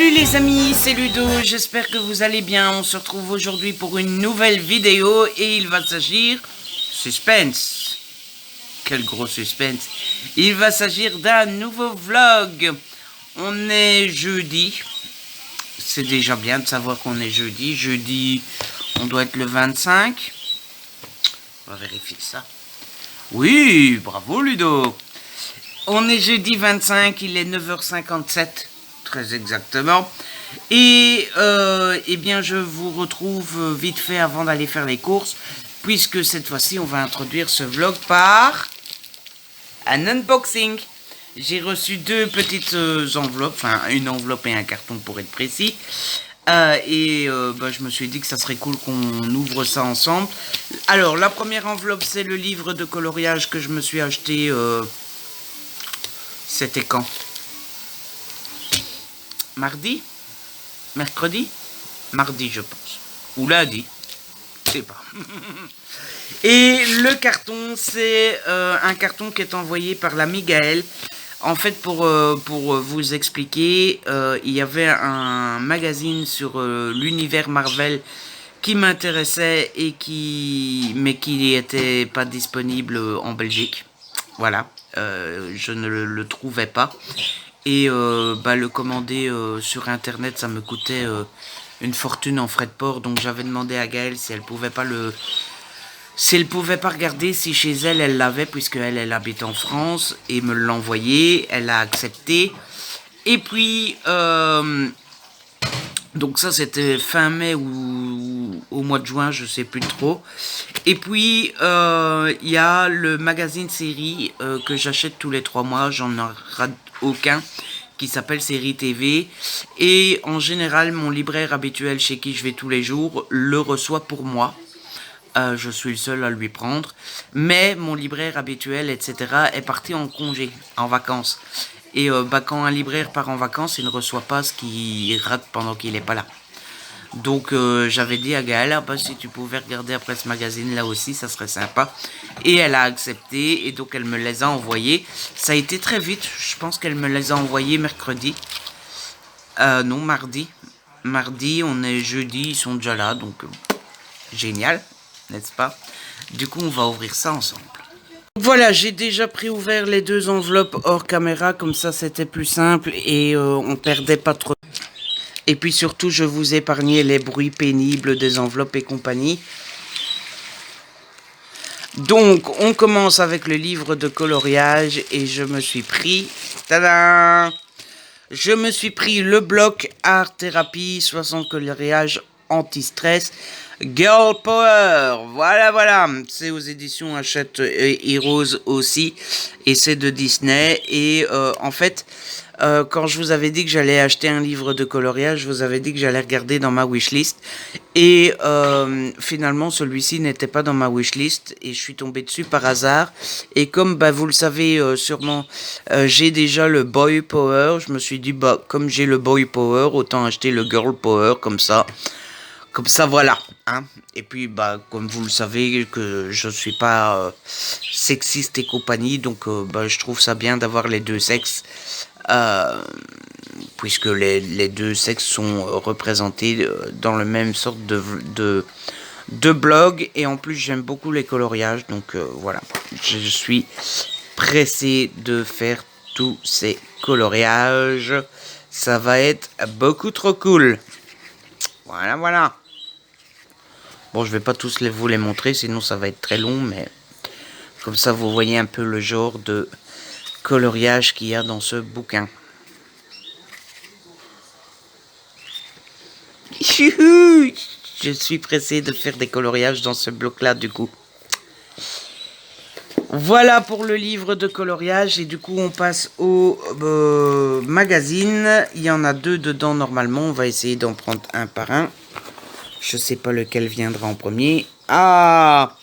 Salut les amis, c'est Ludo, j'espère que vous allez bien. On se retrouve aujourd'hui pour une nouvelle vidéo et il va s'agir... Suspense. Quel gros suspense. Il va s'agir d'un nouveau vlog. On est jeudi. C'est déjà bien de savoir qu'on est jeudi. Jeudi, on doit être le 25. On va vérifier ça. Oui, bravo Ludo. On est jeudi 25, il est 9h57. Très exactement. Et eh bien je vous retrouve vite fait avant d'aller faire les courses, puisque cette fois-ci on va introduire ce vlog par un unboxing. J'ai reçu deux petites enveloppes, enfin une enveloppe et un carton pour être précis. Je me suis dit que ça serait cool qu'on ouvre ça ensemble. Alors la première enveloppe, c'est le livre de coloriage que je me suis acheté. C'était quand? Mardi? Mercredi? Mardi, je pense. Ou lundi. Je sais pas. Et le carton, c'est un carton qui est envoyé par l'ami Gaël. En fait, pour vous expliquer, il y avait un magazine sur l'univers Marvel qui m'intéressait et qui n'était pas disponible en Belgique. Voilà, je ne le trouvais pas. Et le commander sur internet, ça me coûtait une fortune en frais de port. Donc j'avais demandé à Gaëlle si elle pouvait pas regarder si chez elle, elle l'avait, puisque elle habite en France, et me l'envoyer. Elle a accepté. Et puis, donc ça c'était fin mai ou au mois de juin, je sais plus trop. Et puis, il y a le magazine série que j'achète tous les 3 mois, j'en rate aucun, qui s'appelle Série TV. Et en général, mon libraire habituel chez qui je vais tous les jours le reçoit pour moi. Je suis le seul à lui prendre. Mais mon libraire habituel, etc., est parti en congé, en vacances. Et quand un libraire part en vacances, il ne reçoit pas ce qu'il rate pendant qu'il n'est pas là. Donc j'avais dit à Gaëlle, si tu pouvais regarder après ce magazine là aussi, ça serait sympa. Et elle a accepté, et donc elle me les a envoyés. Ça a été très vite, je pense qu'elle me les a envoyés mercredi. Non, mardi. Mardi, on est jeudi, ils sont déjà là, donc génial, n'est-ce pas? Du coup, on va ouvrir ça ensemble. Voilà, j'ai déjà préouvert les deux enveloppes hors caméra, comme ça c'était plus simple et on perdait pas trop. Et puis surtout, je vous épargnais les bruits pénibles des enveloppes et compagnie. Donc, on commence avec le livre de coloriage et je me suis pris... Tada! Je me suis pris le bloc Art Thérapie 60 coloriage anti-stress Girl Power. Voilà. C'est aux éditions Hachette Heroes aussi. Et c'est de Disney. Et en fait... quand je vous avais dit que j'allais acheter un livre de coloriage, je vous avais dit que j'allais regarder dans ma wishlist. Et finalement, celui-ci n'était pas dans ma wishlist. Et je suis tombé dessus par hasard. Et comme vous le savez sûrement, j'ai déjà le Boy Power. Je me suis dit, comme j'ai le Boy Power, autant acheter le Girl Power comme ça. Comme ça, voilà. Hein. Et puis, comme vous le savez, que je suis pas sexiste et compagnie. Donc, je trouve ça bien d'avoir les deux sexes. Puisque les deux sexes sont représentés dans le même sorte de blog. Et en plus, j'aime beaucoup les coloriages. Donc, voilà. Je suis pressé de faire tous ces coloriages. Ça va être beaucoup trop cool. Voilà. Bon, je vais pas tous vous les montrer, sinon ça va être très long, mais comme ça vous voyez un peu le genre de coloriage qu'il y a dans ce bouquin. Je suis pressé de faire des coloriages dans ce bloc-là, du coup. Voilà pour le livre de coloriage, et du coup on passe au magazine. Il y en a 2 dedans normalement, on va essayer d'en prendre un par un. Je sais pas lequel viendra en premier. Ah!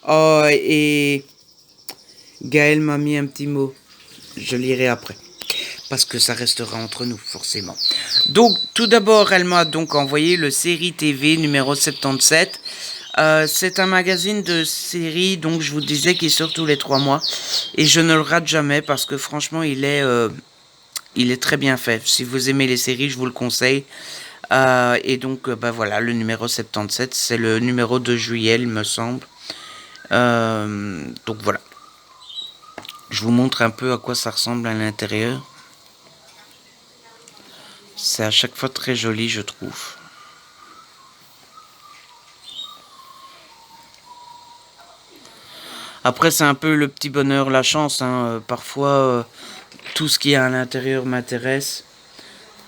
Oh, et Gaëlle m'a mis un petit mot. Je lirai après. Parce que ça restera entre nous, forcément. Donc, tout d'abord, elle m'a donc envoyé le Série TV numéro 77. C'est un magazine de série, donc je vous disais qu'il sort tous les 3 mois. Et je ne le rate jamais parce que franchement, il est Il est très bien fait. Si vous aimez les séries, je vous le conseille. Et donc, bah voilà, le numéro 77, c'est le numéro de juillet, il me semble. Donc voilà. Je vous montre un peu à quoi ça ressemble à l'intérieur. C'est à chaque fois très joli, je trouve. Après, c'est un peu le petit bonheur, la chance. Hein. Parfois, tout ce qui est à l'intérieur m'intéresse.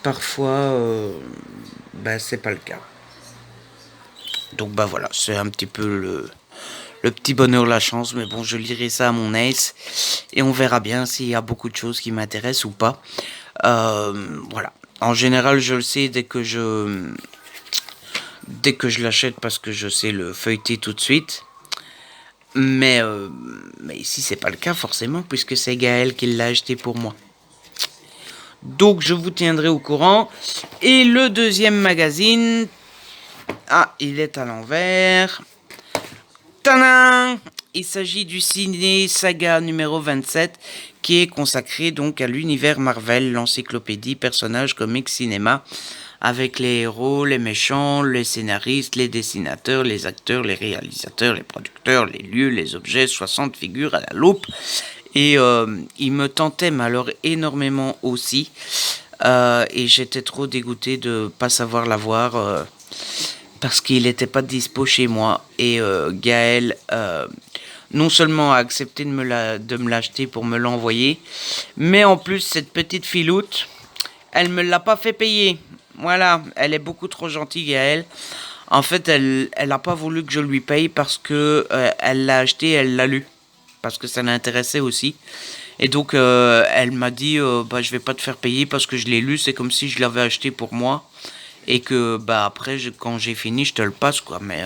Parfois, bah, c'est pas le cas. Donc, bah voilà, c'est un petit peu le petit bonheur, la chance. Mais bon, je lirai ça à mon ace. Et on verra bien s'il y a beaucoup de choses qui m'intéressent ou pas. Voilà. En général, je le sais dès que je l'achète parce que je sais le feuilleter tout de suite. Mais ici, c'est pas le cas forcément, puisque c'est Gaël qui l'a acheté pour moi. Donc, je vous tiendrai au courant. Et le deuxième magazine... Ah, il est à l'envers. Tadam! Il s'agit du Ciné Saga numéro 27, qui est consacré donc à l'univers Marvel, l'encyclopédie personnages, comics, cinéma, avec les héros, les méchants, les scénaristes, les dessinateurs, les acteurs, les réalisateurs, les producteurs, les lieux, les objets, 60 figures à la loupe. Et il me tentait mais alors énormément aussi. Et j'étais trop dégoûté de pas savoir l'avoir parce qu'il n'était pas dispo chez moi. Et Gaël non seulement a accepté de me l'acheter pour me l'envoyer, mais en plus cette petite filoute, elle me l'a pas fait payer. Voilà, elle est beaucoup trop gentille, Gaëlle. En fait, elle a pas voulu que je lui paye parce que elle l'a acheté, elle l'a lu. Parce que ça l'intéressait aussi. Et donc, elle m'a dit, bah, je vais pas te faire payer parce que je l'ai lu, c'est comme si je l'avais acheté pour moi. Et que, bah, après, quand j'ai fini, je te le passe, quoi. Mais,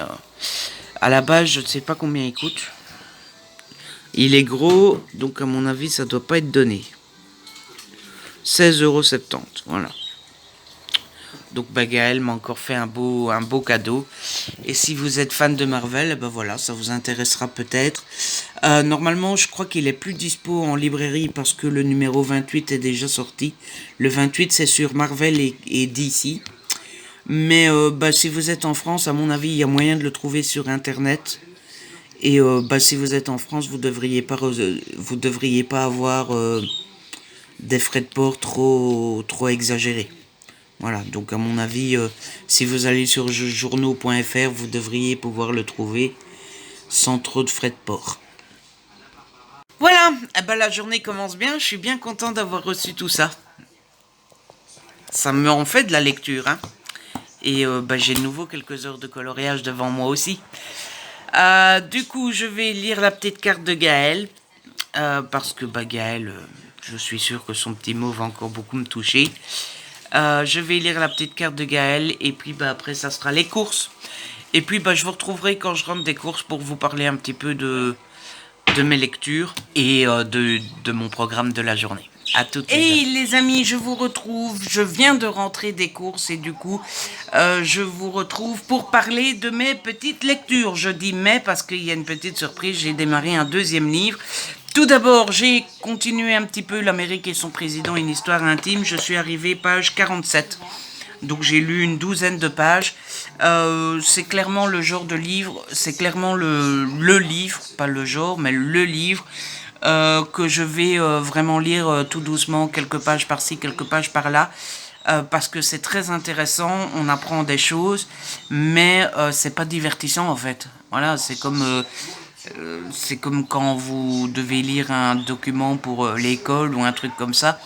à la base, je ne sais pas combien il coûte. Il est gros, donc à mon avis, ça doit pas être donné. 16,70 €, voilà. Donc Gaël m'a encore fait un beau cadeau. Et si vous êtes fan de Marvel, ben voilà, ça vous intéressera peut-être. Normalement, je crois qu'il est plus dispo en librairie parce que le numéro 28 est déjà sorti. Le 28, c'est sur Marvel et DC. Mais si vous êtes en France, à mon avis, il y a moyen de le trouver sur Internet. Et si vous êtes en France, vous devriez pas avoir des frais de port trop exagérés. Voilà, donc à mon avis, si vous allez sur journaux.fr, vous devriez pouvoir le trouver sans trop de frais de port. Voilà, la journée commence bien, je suis bien content d'avoir reçu tout ça. Ça me en fait de la lecture, hein. Et j'ai de nouveau quelques heures de coloriage devant moi aussi. Du coup, je vais lire la petite carte de Gaël. Parce que Gaël, je suis sûr que son petit mot va encore beaucoup me toucher. Je vais lire la petite carte de Gaël et puis après ça sera les courses. Et puis je vous retrouverai quand je rentre des courses pour vous parler un petit peu de mes lectures et de mon programme de la journée. À toutes les amis, je vous retrouve. Je viens de rentrer des courses et du coup, je vous retrouve pour parler de mes petites lectures. Je dis mais parce qu'il y a une petite surprise. J'ai démarré un deuxième livre. Tout d'abord, j'ai continué un petit peu l'Amérique et son président, une histoire intime. Je suis arrivé page 47. Donc j'ai lu une douzaine de pages. C'est clairement le genre de livre, c'est clairement le livre, pas le genre, mais le livre que je vais vraiment lire tout doucement, quelques pages par-ci, quelques pages par-là. Parce que c'est très intéressant, on apprend des choses, mais c'est pas divertissant en fait. Voilà, c'est comme quand vous devez lire un document pour l'école ou un truc comme ça.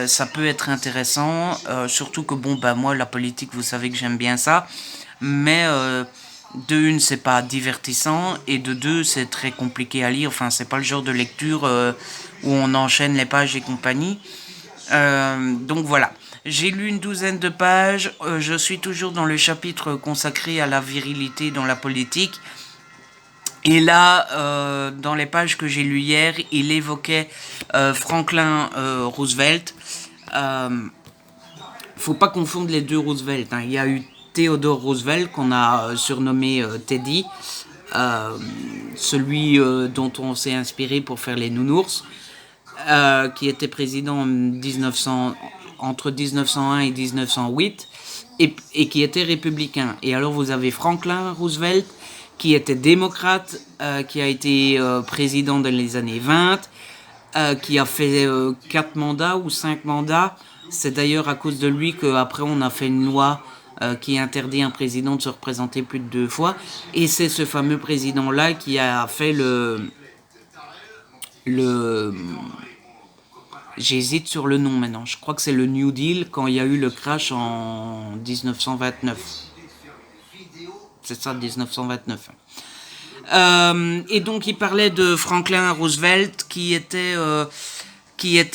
Ça peut être intéressant, surtout que moi la politique, vous savez que j'aime bien ça, mais de une c'est pas divertissant et de deux c'est très compliqué à lire. Enfin, c'est pas le genre de lecture où on enchaîne les pages et compagnie. Donc voilà, j'ai lu une douzaine de pages. Je suis toujours dans le chapitre consacré à la virilité dans la politique. Et là, dans les pages que j'ai lues hier, il évoquait Franklin Roosevelt. Faut pas confondre les deux Roosevelt, hein. Il y a eu Theodore Roosevelt qu'on a surnommé Teddy, celui dont on s'est inspiré pour faire les nounours. qui était président en 1900, entre 1901 et 1908, et qui était républicain. Et alors vous avez Franklin Roosevelt, qui était démocrate, qui a été président dans les années 20, qui a fait 4 mandats ou 5 mandats. C'est d'ailleurs à cause de lui qu'après on a fait une loi qui interdit un président de se représenter plus de 2 fois. Et c'est ce fameux président-là qui a fait le j'hésite sur le nom maintenant. Je crois que c'est le New Deal quand il y a eu le crash en 1929. C'est ça, 1929. Et donc il parlait de Franklin Roosevelt qui était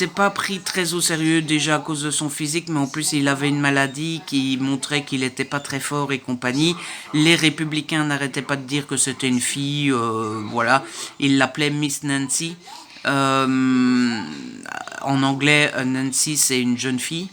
pas pris très au sérieux déjà à cause de son physique, mais en plus il avait une maladie qui montrait qu'il était pas très fort et compagnie. Les républicains n'arrêtaient pas de dire que c'était une fille, voilà. Ils l'appelaient Miss Nancy. En anglais, Nancy c'est une jeune fille.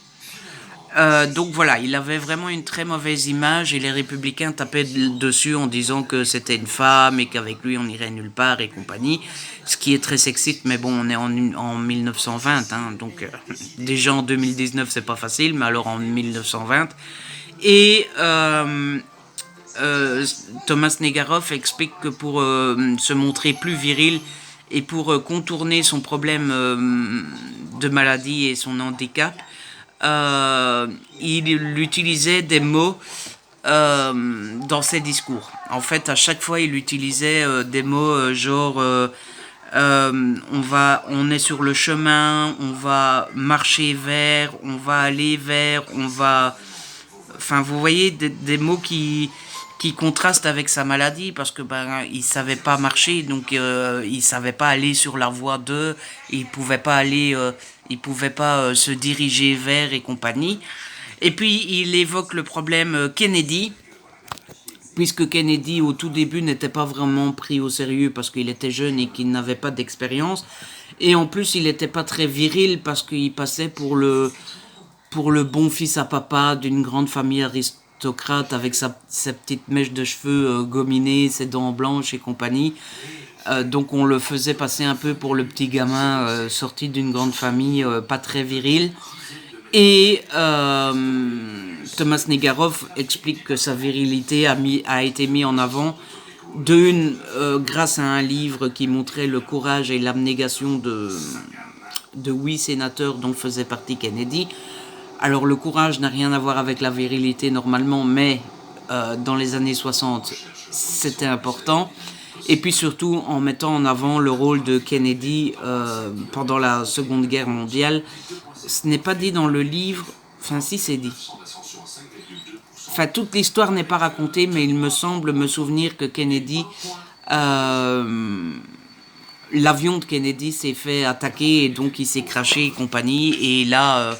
Donc voilà, il avait vraiment une très mauvaise image et les républicains tapaient dessus en disant que c'était une femme et qu'avec lui on irait nulle part et compagnie. Ce qui est très sexiste, mais bon, on est en 1920, hein, donc déjà en 2019 c'est pas facile, mais alors en 1920. Et Thomas Negaroff explique que pour se montrer plus viril et pour contourner son problème de maladie et son handicap, il utilisait des mots dans ses discours. En fait, à chaque fois, il utilisait des mots genre on est sur le chemin, on va marcher vers, on va aller vers, on va. Enfin, vous voyez des mots qui contrastent avec sa maladie parce que il savait pas marcher, donc il savait pas aller sur la voie de, il pouvait pas se diriger vers et compagnie. Et puis il évoque le problème Kennedy, puisque Kennedy au tout début n'était pas vraiment pris au sérieux parce qu'il était jeune et qu'il n'avait pas d'expérience, et en plus il n'était pas très viril parce qu'il passait pour le bon fils à papa d'une grande famille aristocrate avec sa petite mèche de cheveux gominée, ses dents blanches et compagnie. Donc on le faisait passer un peu pour le petit gamin sorti d'une grande famille pas très viril. Et Thomas Negaroff explique que sa virilité a été mise en avant grâce à un livre qui montrait le courage et l'abnégation de 8 sénateurs dont faisait partie Kennedy. Alors le courage n'a rien à voir avec la virilité normalement, mais dans les années 60, c'était important. Et puis surtout en mettant en avant le rôle de Kennedy pendant la Seconde Guerre mondiale. Ce n'est pas dit dans le livre, enfin si c'est dit. Enfin toute l'histoire n'est pas racontée, mais il me semble me souvenir que Kennedy... l'avion de Kennedy s'est fait attaquer et donc il s'est crashé et compagnie. Et là...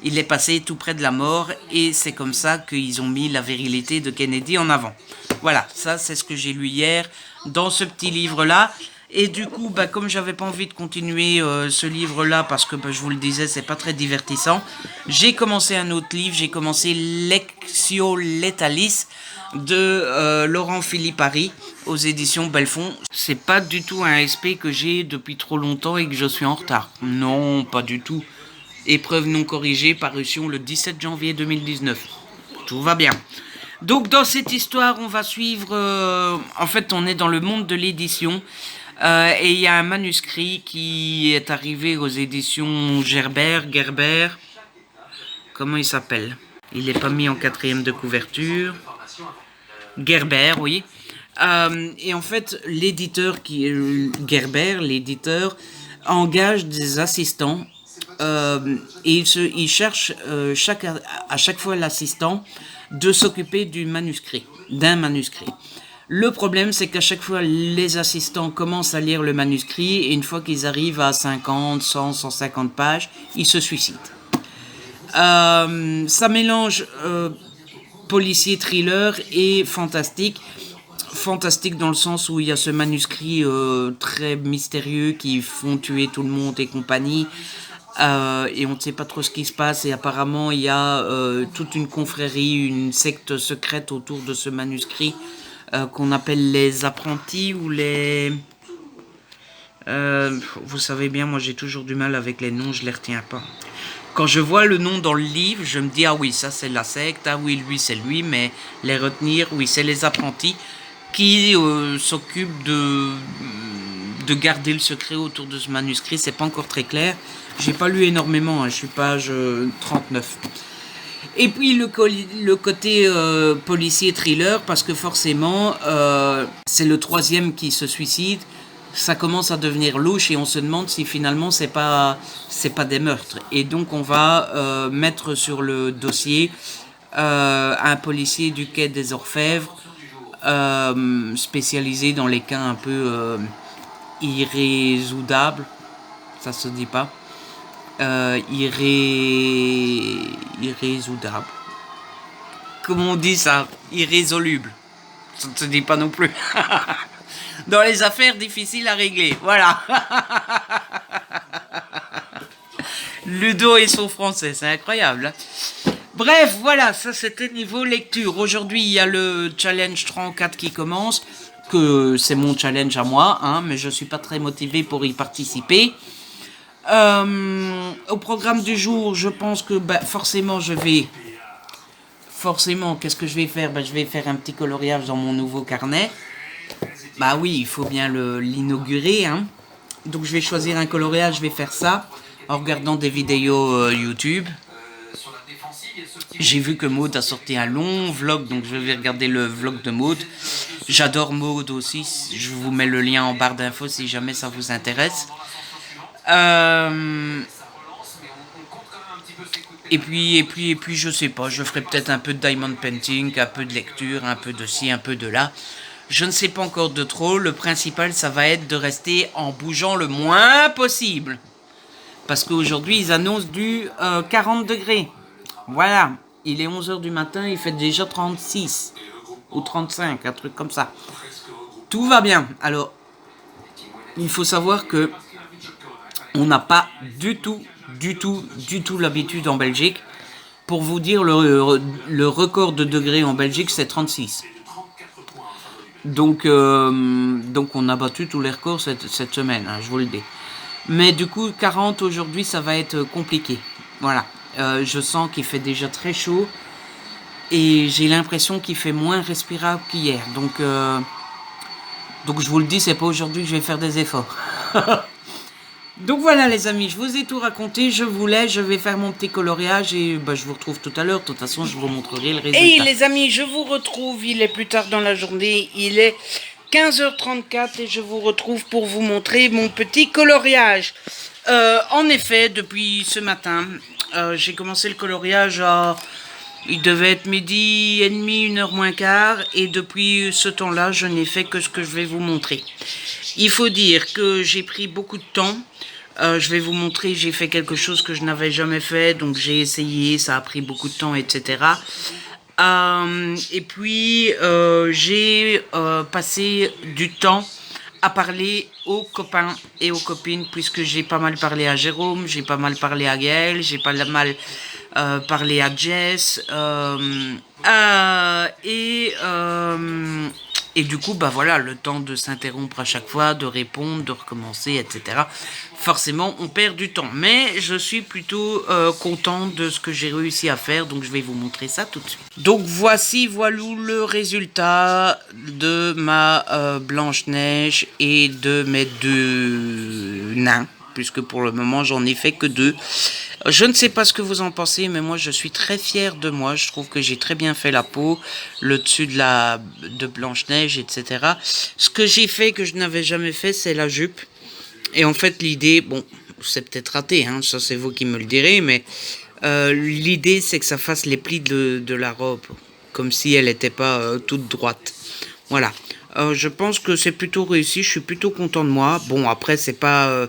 il est passé tout près de la mort et c'est comme ça qu'ils ont mis la virilité de Kennedy en avant. Voilà, ça c'est ce que j'ai lu hier dans ce petit livre-là. Et du coup, comme j'avais pas envie de continuer ce livre-là parce que je vous le disais, c'est pas très divertissant, j'ai commencé un autre livre, j'ai commencé Lectio Letalis de Laurent Philippari aux éditions Belfond. C'est pas du tout un SP que j'ai depuis trop longtemps et que je suis en retard. Non, pas du tout. Épreuve non corrigée, parution le 17 janvier 2019. Tout va bien. Donc dans cette histoire, on va suivre... en fait, on est dans le monde de l'édition. Et il y a un manuscrit qui est arrivé aux éditions Gerber. Comment il s'appelle? Il n'est pas mis en 4e de couverture. Gerber, oui. Et en fait, l'éditeur Gerber, l'éditeur, engage des assistants. Et il cherche à chaque fois l'assistant de s'occuper d'un manuscrit. Le problème, c'est qu'à chaque fois, les assistants commencent à lire le manuscrit et une fois qu'ils arrivent à 50, 100, 150 pages, ils se suicident. Ça mélange policier, thriller et fantastique. Fantastique dans le sens où il y a ce manuscrit très mystérieux qui font tuer tout le monde et compagnie. Et on ne sait pas trop ce qui se passe et apparemment il y a toute une confrérie, une secte secrète autour de ce manuscrit qu'on appelle les apprentis ou les... Vous savez bien, moi j'ai toujours du mal avec les noms, je les retiens pas. Quand je vois le nom dans le livre, je me dis, ah oui, ça c'est la secte, ah oui, lui c'est lui, mais les retenir, oui, c'est les apprentis qui s'occupent de garder le secret autour de ce manuscrit. C'est pas encore très clair. J'ai pas lu énormément, hein, je suis page 39. Et puis le côté policier thriller, parce que forcément, c'est le troisième qui se suicide. Ça commence à devenir louche et on se demande si finalement c'est pas des meurtres. Et donc on va mettre sur le dossier un policier du quai des Orfèvres, spécialisé dans les cas un peu irrésoutables. Ça se dit pas. Irrésoudable. Comment on dit ça? Irrésoluble. Ça ne se dit pas non plus. Dans les affaires difficiles à régler. Voilà. Ludo et son français, c'est incroyable. Hein. Bref, voilà, ça c'était niveau lecture. Aujourd'hui, il y a le challenge 34 qui commence, que c'est mon challenge à moi, hein, mais je suis pas très motivé pour y participer. Au programme du jour, je pense que forcément, qu'est-ce que je vais faire? Je vais faire un petit coloriage dans mon nouveau carnet. Bah oui, il faut bien l'inaugurer, hein. Donc je vais choisir un coloriage, je vais faire ça en regardant des vidéos YouTube. J'ai vu que Maud a sorti un long vlog, donc je vais regarder le vlog de Maud. J'adore Maud aussi, je vous mets le lien en barre d'infos si jamais ça vous intéresse. Et puis, je sais pas, je ferai peut-être un peu de diamond painting, un peu de lecture, un peu de ci, un peu de là. Je ne sais pas encore de trop, le principal ça va être de rester en bougeant le moins possible. Parce qu'aujourd'hui ils annoncent du 40 degrés. Voilà, il est 11h du matin, il fait déjà 36 ou 35, un truc comme ça. Tout va bien. Alors, il faut savoir que on n'a pas du tout l'habitude en Belgique. Pour vous dire, le record de degrés en Belgique, c'est 36. Donc on a battu tous les records cette semaine, hein, je vous le dis. Mais du coup, 40 aujourd'hui, ça va être compliqué. Voilà. Je sens qu'il fait déjà très chaud. Et j'ai l'impression qu'il fait moins respirable qu'hier. Donc je vous le dis, c'est pas aujourd'hui que je vais faire des efforts. Donc voilà les amis, je vous ai tout raconté, je vous laisse, je vais faire mon petit coloriage et je vous retrouve tout à l'heure. De toute façon, je vous montrerai le résultat. Et les amis, je vous retrouve, il est plus tard dans la journée, il est 15h34 et je vous retrouve pour vous montrer mon petit coloriage. En effet, depuis ce matin, j'ai commencé le coloriage à... Il devait être 12h30, 1h moins quart, et depuis ce temps-là, je n'ai fait que ce que je vais vous montrer. Il faut dire que j'ai pris beaucoup de temps. Je vais vous montrer, j'ai fait quelque chose que je n'avais jamais fait, donc j'ai essayé, ça a pris beaucoup de temps, etc. Et puis, j'ai passé du temps à parler aux copains et aux copines, puisque j'ai pas mal parlé à Jérôme, j'ai pas mal parlé à Gaël, j'ai pas mal parlé à Jess, et du coup, voilà, le temps de s'interrompre à chaque fois, de répondre, de recommencer, etc. Forcément, on perd du temps. Mais je suis plutôt content de ce que j'ai réussi à faire, donc je vais vous montrer ça tout de suite. Donc voici, voilà le résultat de ma Blanche-Neige et de mes deux nains, puisque pour le moment, j'en ai fait que 2. Je ne sais pas ce que vous en pensez, mais moi je suis très fière de moi. Je trouve que j'ai très bien fait la peau, le dessus de Blanche-Neige, etc. Ce que j'ai fait, que je n'avais jamais fait, c'est la jupe. Et en fait, l'idée, bon, c'est peut-être raté, hein, ça c'est vous qui me le direz, mais l'idée c'est que ça fasse les plis de la robe, comme si elle n'était pas toute droite. Voilà. Je pense que c'est plutôt réussi, je suis plutôt content de moi. Bon, après, c'est pas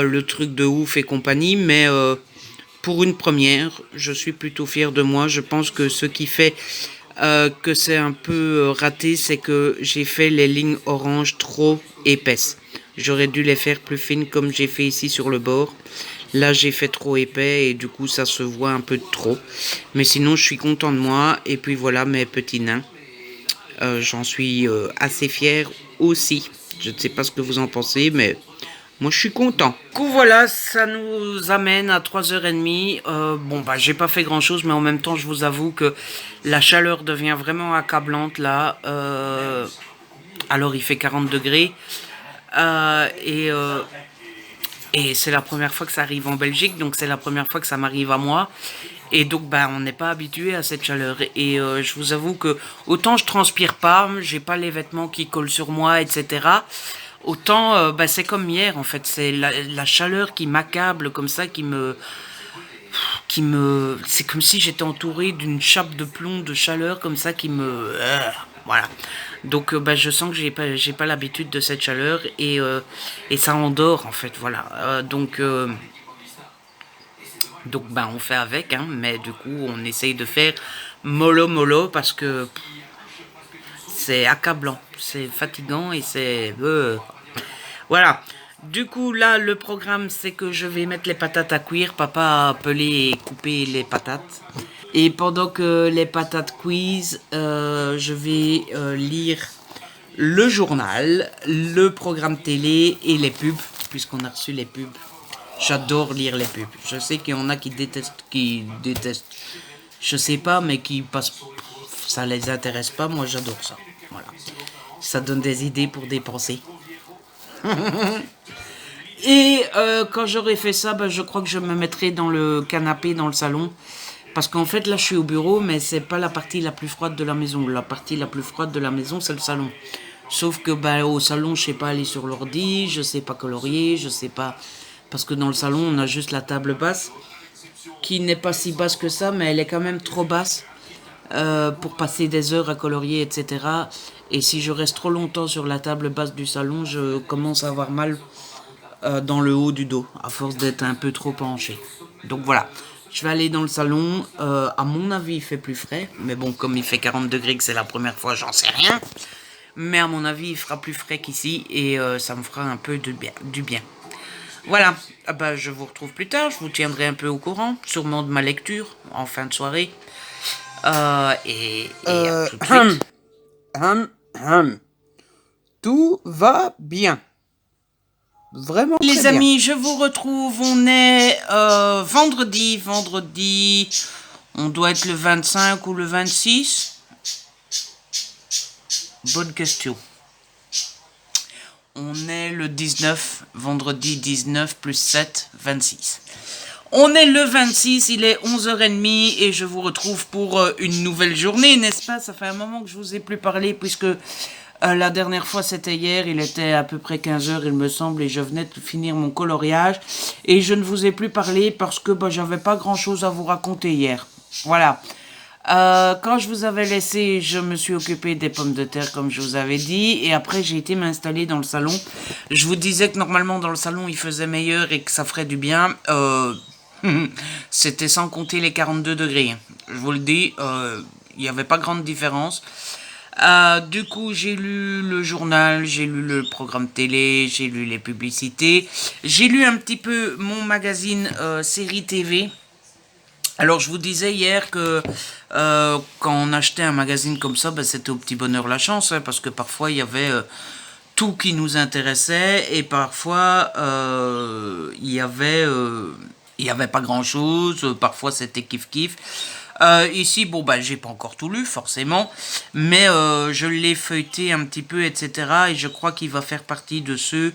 le truc de ouf et compagnie, mais pour une première, je suis plutôt fier de moi. Je pense que ce qui fait que c'est un peu raté, c'est que j'ai fait les lignes orange trop épaisses. J'aurais dû les faire plus fines comme j'ai fait ici sur le bord. Là, j'ai fait trop épais et du coup, ça se voit un peu trop. Mais sinon, je suis content de moi. Et puis voilà mes petits nains. J'en suis assez fière aussi. Je ne sais pas ce que vous en pensez, mais moi je suis content. Du coup voilà, ça nous amène à 3h30. Bon bah j'ai pas fait grand chose, mais en même temps je vous avoue que la chaleur devient vraiment accablante là. Alors il fait 40 degrés. Euh, et euh, et c'est la première fois que ça arrive en Belgique, donc c'est la première fois que ça m'arrive à moi. Et donc, bah, on n'est pas habitué à cette chaleur. Et je vous avoue que autant je transpire pas, j'ai pas les vêtements qui collent sur moi, etc. Autant, bah, c'est comme hier, en fait. C'est la chaleur qui m'accable comme ça, c'est comme si j'étais entouré d'une chape de plomb de chaleur comme ça qui me, voilà. Donc, bah, je sens que j'ai pas l'habitude de cette chaleur et ça endort, en fait, voilà. Donc ben on fait avec, hein, mais du coup on essaye de faire mollo mollo parce que c'est accablant, c'est fatigant et c'est... Voilà. Du coup là le programme c'est que je vais mettre les patates à cuire, papa a pelé et coupé les patates. Et pendant que les patates cuisent, je vais lire le journal, le programme télé et les pubs, puisqu'on a reçu les pubs. J'adore lire les pubs. Je sais qu'il y en a qui détestent. Je sais pas, mais qui passent. Ça les intéresse pas. Moi, j'adore ça. Voilà. Ça donne des idées pour dépenser. Et quand j'aurai fait ça, ben, je crois que je me mettrai dans le canapé, dans le salon. Parce qu'en fait, là, je suis au bureau, mais c'est pas la partie la plus froide de la maison. La partie la plus froide de la maison, c'est le salon. Sauf que ben, au salon, je sais pas aller sur l'ordi, je sais pas colorier, je sais pas. Parce que dans le salon, on a juste la table basse, qui n'est pas si basse que ça, mais elle est quand même trop basse pour passer des heures à colorier, etc. Et si je reste trop longtemps sur la table basse du salon, je commence à avoir mal dans le haut du dos, à force d'être un peu trop penché. Donc voilà, je vais aller dans le salon. À mon avis, il fait plus frais. Mais bon, comme il fait 40 degrés, que c'est la première fois, j'en sais rien. Mais à mon avis, il fera plus frais qu'ici et ça me fera un peu du bien. Voilà, ah bah, je vous retrouve plus tard, je vous tiendrai un peu au courant, sûrement de ma lecture en fin de soirée. Et à tout de suite. Tout va bien. Vraiment très Les bien. amis, je vous retrouve, on est vendredi, on doit être le 25 ou le 26. Bonne question. On est le 19, vendredi 19 plus 7, 26. On est le 26, il est 11h30 et je vous retrouve pour une nouvelle journée, n'est-ce pas? Ça fait un moment que je vous ai plus parlé puisque la dernière fois c'était hier, il était à peu près 15h il me semble et je venais de finir mon coloriage et je ne vous ai plus parlé parce que j'avais pas grand chose à vous raconter hier. Voilà. Quand je vous avais laissé, je me suis occupé des pommes de terre comme je vous avais dit et après j'ai été m'installer dans le salon. Je vous disais que normalement dans le salon il faisait meilleur et que ça ferait du bien. C'était sans compter les 42 degrés. Je vous le dis, il n'y avait pas grande différence. Du coup, j'ai lu le journal, j'ai lu le programme télé, j'ai lu les publicités. J'ai lu un petit peu mon magazine série TV. Alors, je vous disais hier que quand on achetait un magazine comme ça, c'était au petit bonheur la chance, hein, parce que parfois il y avait tout qui nous intéressait et parfois il y avait pas grand chose. Parfois c'était kiff kiff. Ici, bon, j'ai pas encore tout lu, forcément, mais je l'ai feuilleté un petit peu, etc. Et je crois qu'il va faire partie de ceux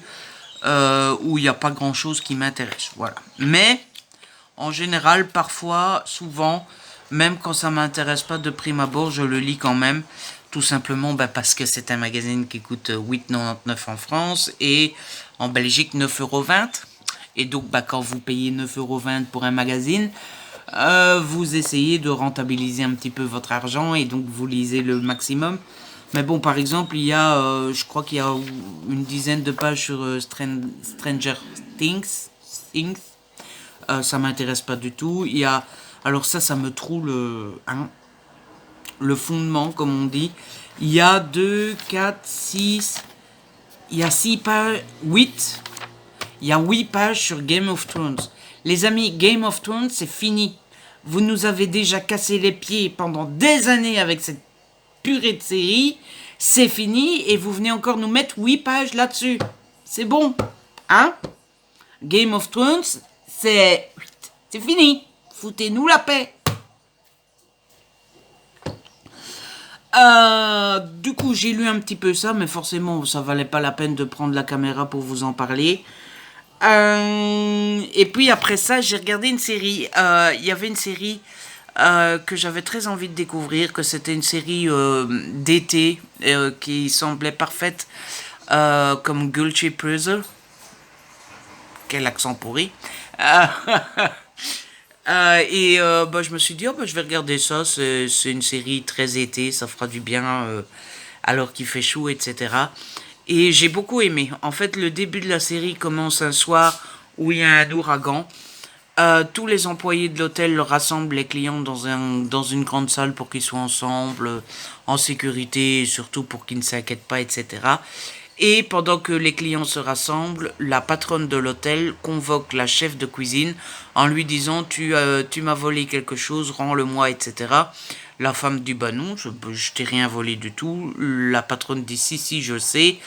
où il n'y a pas grand chose qui m'intéresse. Voilà. Mais en général, parfois, souvent, même quand ça m'intéresse pas de prime abord, je le lis quand même. Tout simplement parce que c'est un magazine qui coûte 8,99 en France et en Belgique 9,20 €. Et donc, quand vous payez 9,20 € pour un magazine, vous essayez de rentabiliser un petit peu votre argent et donc vous lisez le maximum. Mais bon, par exemple, il y a, je crois qu'il y a une dizaine de pages sur Stranger Things. Ça m'intéresse pas du tout. Il y a, alors ça me trouve le fondement, comme on dit. Il y a 2, 4, 6, il y a 6 pages, 8. Il y a 8 pages sur Game of Thrones. Les amis, Game of Thrones, c'est fini. Vous nous avez déjà cassé les pieds pendant des années avec cette purée de série. c'est fini et vous venez encore nous mettre 8 pages là-dessus. C'est bon, hein? Game of Thrones, c'est fini. Foutez-nous la paix. Du coup, j'ai lu un petit peu ça, mais forcément, ça valait pas la peine de prendre la caméra pour vous en parler. Et puis après ça, j'ai regardé une série. Il y avait une série que j'avais très envie de découvrir, que c'était une série d'été qui semblait parfaite, comme Guilty Pleasure. Quel accent pourri. Je me suis dit, je vais regarder ça. C'est une série très été, ça fera du bien alors qu'il fait chaud, etc. Et j'ai beaucoup aimé. En fait, le début de la série commence un soir où il y a un ouragan. Tous les employés de l'hôtel rassemblent les clients dans une grande salle pour qu'ils soient ensemble, en sécurité, et surtout pour qu'ils ne s'inquiètent pas, etc. Et pendant que les clients se rassemblent, la patronne de l'hôtel convoque la chef de cuisine en lui disant tu m'as volé quelque chose, rends-le-moi, etc. La femme dit bah non, je t'ai rien volé du tout. La patronne dit si, je sais,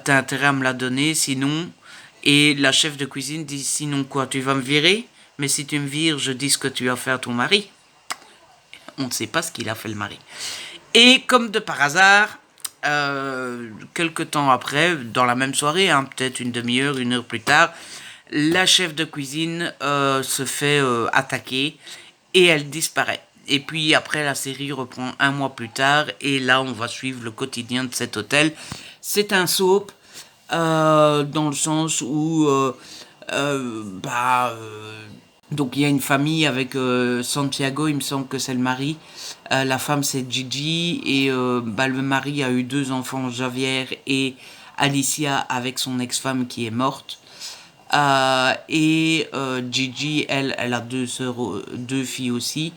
t'as intérêt à me la donner, sinon. Et la chef de cuisine dit sinon quoi, tu vas me virer? Mais si tu me vires, je dis ce que tu as fait à ton mari. On ne sait pas ce qu'il a fait le mari. Et comme de par hasard, quelque temps après, dans la même soirée, peut-être une demi-heure, une heure plus tard, la chef de cuisine se fait attaquer et elle disparaît. Et puis après, la série reprend un mois plus tard et là, on va suivre le quotidien de cet hôtel. C'est un soap dans le sens où donc il y a une famille avec Santiago, il me semble que c'est le mari. La femme c'est Gigi et le mari a eu 2 enfants, Javier et Alicia, avec son ex-femme qui est morte. Gigi, elle a 2 sœurs, 2 filles aussi.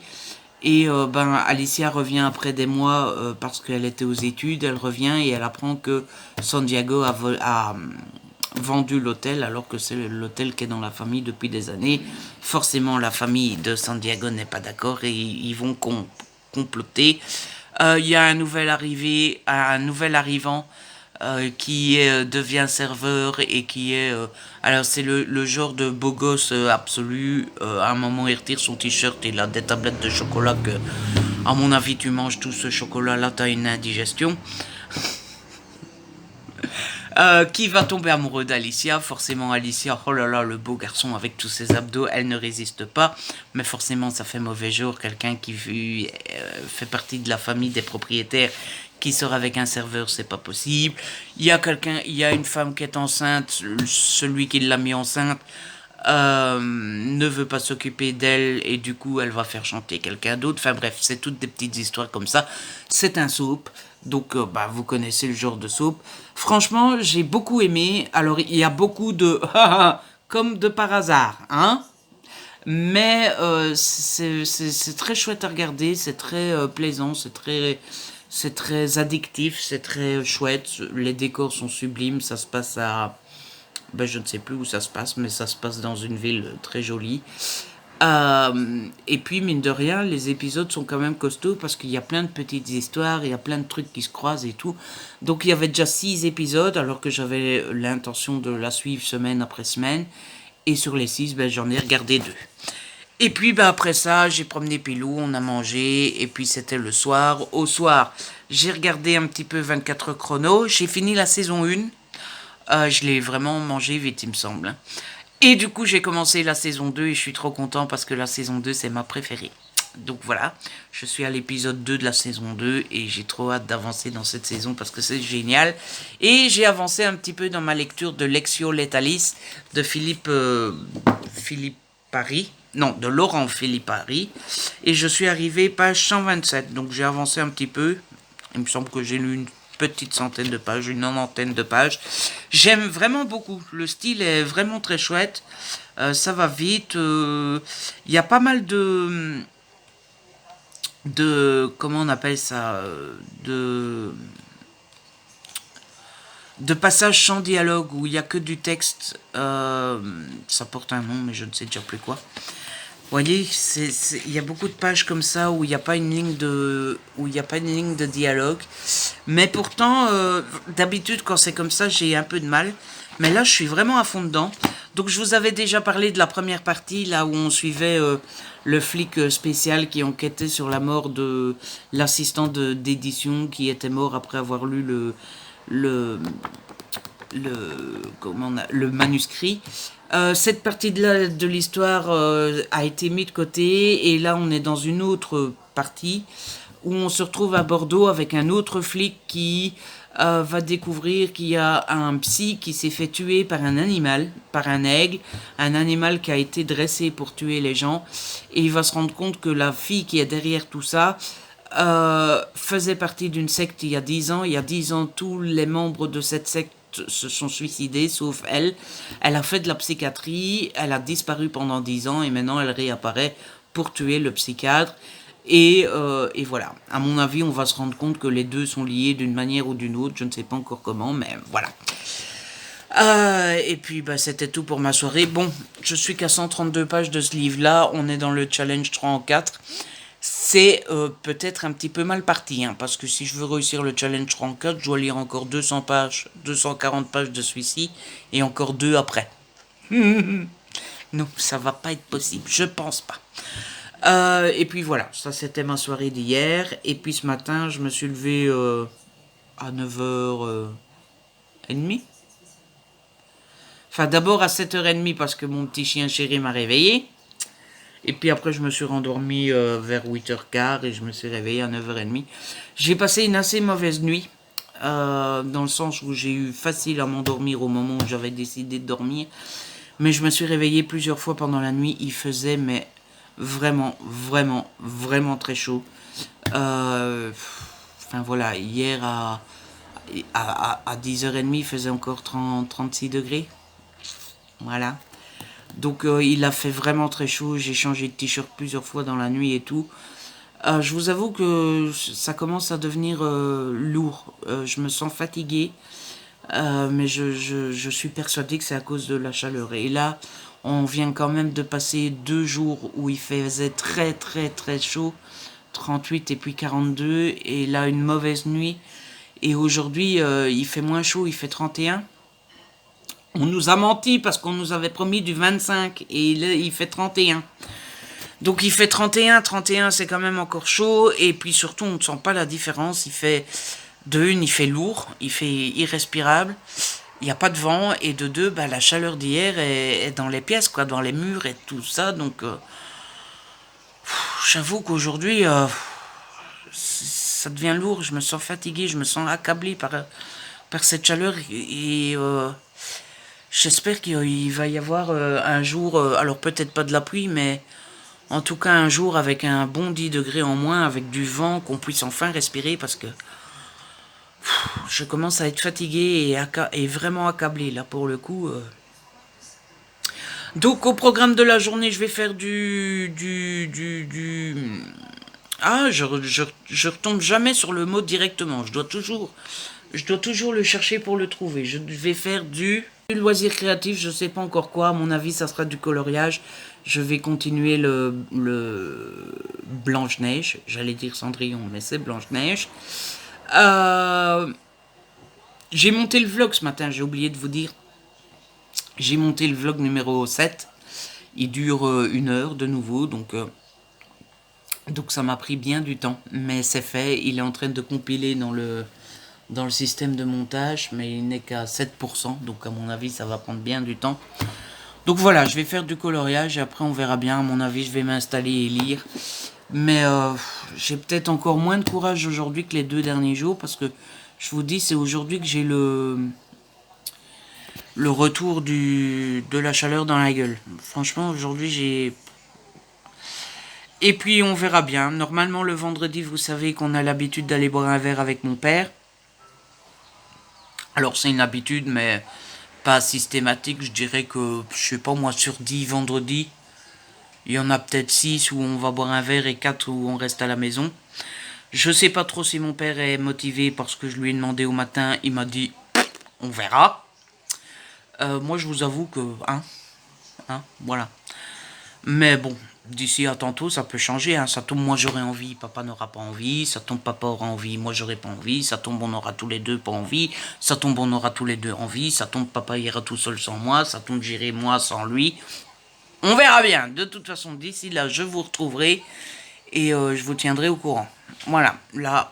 Et Alicia revient après des mois parce qu'elle était aux études. Elle revient et elle apprend que Santiago a vendu l'hôtel alors que c'est l'hôtel qui est dans la famille depuis des années. Forcément, la famille de Santiago n'est pas d'accord et ils vont comploter. Il y a un nouvel arrivant qui devient serveur et qui est... alors c'est le genre de beau gosse absolu. À un moment, il retire son t-shirt, il a des tablettes de chocolat que, à mon avis, tu manges tout ce chocolat-là, t'as une indigestion. Qui va tomber amoureux d'Alicia. Forcément, Alicia, oh là là, le beau garçon avec tous ses abdos, elle ne résiste pas. Mais forcément, ça fait mauvais jour. Quelqu'un qui fait partie de la famille des propriétaires qui sort avec un serveur, c'est pas possible. Il y a une femme qui est enceinte. Celui qui l'a mis enceinte ne veut pas s'occuper d'elle et du coup, elle va faire chanter quelqu'un d'autre. Enfin bref, c'est toutes des petites histoires comme ça. C'est un soap. Donc, vous connaissez le genre de soap. Franchement, j'ai beaucoup aimé. Alors, il y a beaucoup de... comme de par hasard, hein. Mais c'est très chouette à regarder. C'est très plaisant. C'est très addictif. C'est très chouette. Les décors sont sublimes. Ça se passe à... je ne sais plus où ça se passe, mais ça se passe dans une ville très jolie. Et puis, mine de rien, les épisodes sont quand même costauds parce qu'il y a plein de petites histoires, il y a plein de trucs qui se croisent et tout. Donc, il y avait déjà 6 épisodes alors que j'avais l'intention de la suivre semaine après semaine. Et sur les 6, j'en ai regardé 2. Et puis, après ça, j'ai promené Pilou, on a mangé, et puis c'était le soir. Au soir, j'ai regardé un petit peu 24 heures chrono. J'ai fini la saison 1. Je l'ai vraiment mangé vite, il me semble. Et du coup, j'ai commencé la saison 2 et je suis trop content parce que la saison 2, c'est ma préférée. Donc voilà, je suis à l'épisode 2 de la saison 2 et j'ai trop hâte d'avancer dans cette saison parce que c'est génial. Et j'ai avancé un petit peu dans ma lecture de Lectio Letalis de de Laurent Philippari. Et je suis arrivé page 127, donc j'ai avancé un petit peu. Il me semble que j'ai lu une petite centaine de pages, une 90 de pages. J'aime vraiment beaucoup. Le style est vraiment très chouette. Ça va vite. Il y a pas mal comment on appelle ça, de passages sans dialogue où il n'y a que du texte. Ça porte un nom, mais je ne sais déjà plus quoi. voyez, il y a beaucoup de pages comme ça où il n'y a pas une ligne de dialogue. Mais pourtant, d'habitude, quand c'est comme ça, j'ai un peu de mal. Mais là, je suis vraiment à fond dedans. Donc, je vous avais déjà parlé de la première partie, là où on suivait le flic spécial qui enquêtait sur la mort de l'assistant d'édition qui était mort après avoir lu le, le manuscrit. Cette partie de l'histoire a été mise de côté et là on est dans une autre partie où on se retrouve à Bordeaux avec un autre flic qui va découvrir qu'il y a un psy qui s'est fait tuer par un animal, par un aigle, un animal qui a été dressé pour tuer les gens, et il va se rendre compte que la fille qui est derrière tout ça faisait partie d'une secte il y a 10 ans. Il y a 10 ans, tous les membres de cette secte se sont suicidés, sauf elle. Elle a fait de la psychiatrie, elle a disparu pendant 10 ans et maintenant elle réapparaît pour tuer le psychiatre. Et voilà, à mon avis, on va se rendre compte que les deux sont liés d'une manière ou d'une autre, je ne sais pas encore comment, mais voilà. Et puis, bah, c'était tout pour ma soirée. Bon, je suis qu'à 132 pages de ce livre-là, on est dans le challenge 3 en 4. C'est peut-être un petit peu mal parti, hein, parce que si je veux réussir le challenge 3 en 4, je dois lire encore 200 pages, 240 pages de celui-ci, et encore 2 après. Non, ça va pas être possible, je pense pas. Et puis voilà, ça c'était ma soirée d'hier. Et puis ce matin, je me suis levé à 9h30. Enfin, d'abord à 7h30 parce que mon petit chien chéri m'a réveillé. Et puis après, je me suis rendormi vers 8h15 et je me suis réveillé à 9h30. J'ai passé une assez mauvaise nuit. Dans le sens où j'ai eu facile à m'endormir au moment où j'avais décidé de dormir. Mais je me suis réveillé plusieurs fois pendant la nuit. Il faisait, mais vraiment, vraiment, vraiment très chaud. Enfin voilà, hier à 10h30, il faisait encore 36 degrés. Voilà. Donc il a fait vraiment très chaud. J'ai changé de t-shirt plusieurs fois dans la nuit et tout. Je vous avoue que ça commence à devenir lourd. Je me sens fatigué. Mais je suis persuadé que c'est à cause de la chaleur. Et là, on vient quand même de passer 2 jours où il faisait très très très chaud. 38 et puis 42. Et là, une mauvaise nuit. Et aujourd'hui, il fait moins chaud, il fait 31. On nous a menti parce qu'on nous avait promis du 25 et là, il fait 31. Donc il fait 31 c'est quand même encore chaud. Et puis surtout, on ne sent pas la différence. Il fait, de une, il fait lourd, il fait irrespirable. Il n'y a pas de vent. Et de deux, bah, la chaleur d'hier est dans les pièces, quoi, dans les murs et tout ça. Donc j'avoue qu'aujourd'hui, ça devient lourd. Je me sens fatigué, je me sens accablé par cette chaleur. Et j'espère qu'il va y avoir un jour, alors peut-être pas de la pluie, mais en tout cas un jour avec un bon 10 degrés en moins, avec du vent, qu'on puisse enfin respirer, parce que je commence à être fatigué et vraiment accablé là pour le coup. Donc au programme de la journée, je vais faire Ah, je retombe jamais sur le mot directement. Je dois toujours le chercher pour le trouver. Je vais faire du loisir créatif, je sais pas encore quoi. À mon avis, ça sera du coloriage. Je vais continuer le Blanche-Neige. J'allais dire Cendrillon, mais c'est Blanche-Neige. J'ai monté le vlog ce matin, j'ai oublié de vous dire. J'ai monté le vlog numéro 7. Il dure 1 heure de nouveau, donc ça m'a pris bien du temps. Mais c'est fait, il est en train de compiler dans le système de montage, mais il n'est qu'à 7%, donc à mon avis ça va prendre bien du temps. Donc voilà, je vais faire du coloriage et après on verra bien. À mon avis je vais m'installer et lire. Mais j'ai peut-être encore moins de courage aujourd'hui que les 2 derniers jours, parce que je vous dis, c'est aujourd'hui que j'ai le retour de la chaleur dans la gueule. Franchement, aujourd'hui j'ai... Et puis on verra bien. Normalement le vendredi, vous savez qu'on a l'habitude d'aller boire un verre avec mon père. Alors c'est une habitude, mais pas systématique. Je dirais que, je sais pas moi, sur 10 vendredis, il y en a peut-être 6 où on va boire un verre et 4 où on reste à la maison. Je sais pas trop si mon père est motivé parce que je lui ai demandé au matin, il m'a dit on verra. Moi je vous avoue que voilà. Mais bon, d'ici à tantôt, ça peut changer. Hein. Ça tombe, moi j'aurai envie, papa n'aura pas envie. Ça tombe, papa aura envie, moi j'aurai pas envie. Ça tombe, on aura tous les deux pas envie. Ça tombe, on aura tous les deux envie. Ça tombe, papa ira tout seul sans moi. Ça tombe, j'irai moi sans lui. On verra bien. De toute façon, d'ici là, je vous retrouverai et je vous tiendrai au courant. Voilà, là,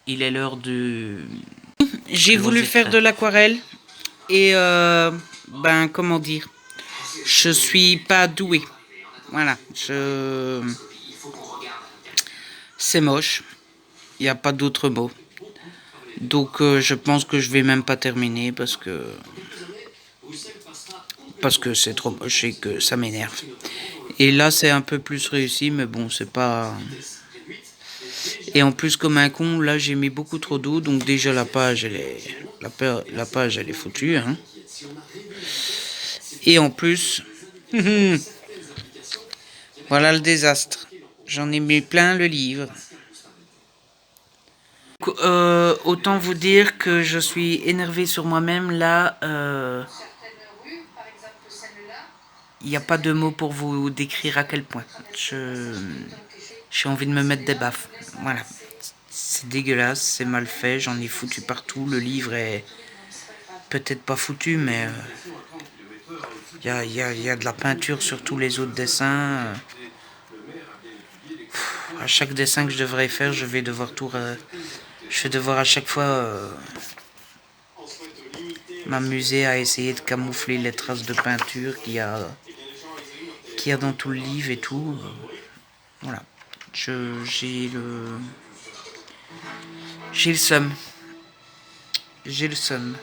il est l'heure de... J'ai voulu faire de l'aquarelle et ben comment dire, je suis pas douée. Voilà, c'est moche. Il n'y a pas d'autre mot. Donc je pense que je vais même pas terminer parce que c'est trop moche et que ça m'énerve. Et là c'est un peu plus réussi, mais bon c'est pas... Et en plus comme un con, là j'ai mis beaucoup trop d'eau, donc déjà la page elle est foutue. Hein. Et en plus, voilà le désastre. J'en ai mis plein le livre. Autant vous dire que je suis énervée sur moi-même là. Il n'y a pas de mots pour vous décrire à quel point. J'ai envie de me mettre des baffes. Voilà. C'est dégueulasse, c'est mal fait, j'en ai foutu partout. Le livre est peut-être pas foutu, mais il y a de la peinture sur tous les autres dessins. À chaque dessin que je devrais faire, je vais devoir à chaque fois m'amuser à essayer de camoufler les traces de peinture qu'il y a dans tout le livre et tout. Voilà. J'ai le seum. J'ai le seum.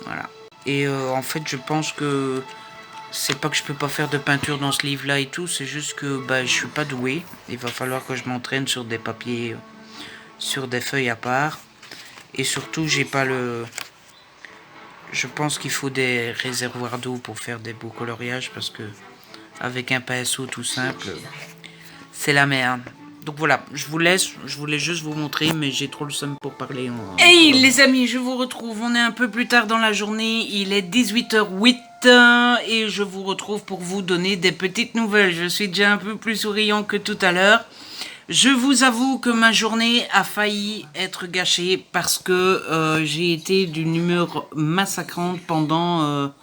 Voilà. Et en fait, je pense que c'est pas que je peux pas faire de peinture dans ce livre-là et tout, c'est juste que bah, je suis pas doué. Il va falloir que je m'entraîne sur des papiers, sur des feuilles à part. Et surtout, j'ai pas le... Je pense qu'il faut des réservoirs d'eau pour faire des beaux coloriages parce que avec un pinceau tout simple, c'est la merde. Donc voilà, je vous laisse, je voulais juste vous montrer, mais j'ai trop le seum pour parler. Hey les amis, je vous retrouve, on est un peu plus tard dans la journée, il est 18h08 et je vous retrouve pour vous donner des petites nouvelles. Je suis déjà un peu plus souriant que tout à l'heure. Je vous avoue que ma journée a failli être gâchée parce que j'ai été d'une humeur massacrante pendant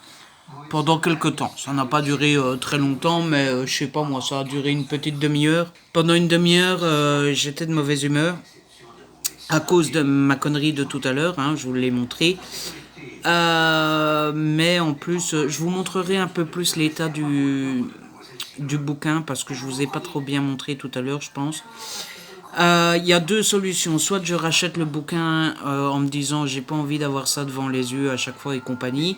quelques temps. Ça n'a pas duré très longtemps, mais je sais pas moi, ça a duré une petite demi-heure. Pendant une demi-heure, j'étais de mauvaise humeur à cause de ma connerie de tout à l'heure, hein, je vous l'ai montré. Mais en plus, je vous montrerai un peu plus l'état du bouquin parce que je vous ai pas trop bien montré tout à l'heure, je pense. Il y a deux solutions. Soit je rachète le bouquin en me disant j'ai pas envie d'avoir ça devant les yeux à chaque fois et compagnie.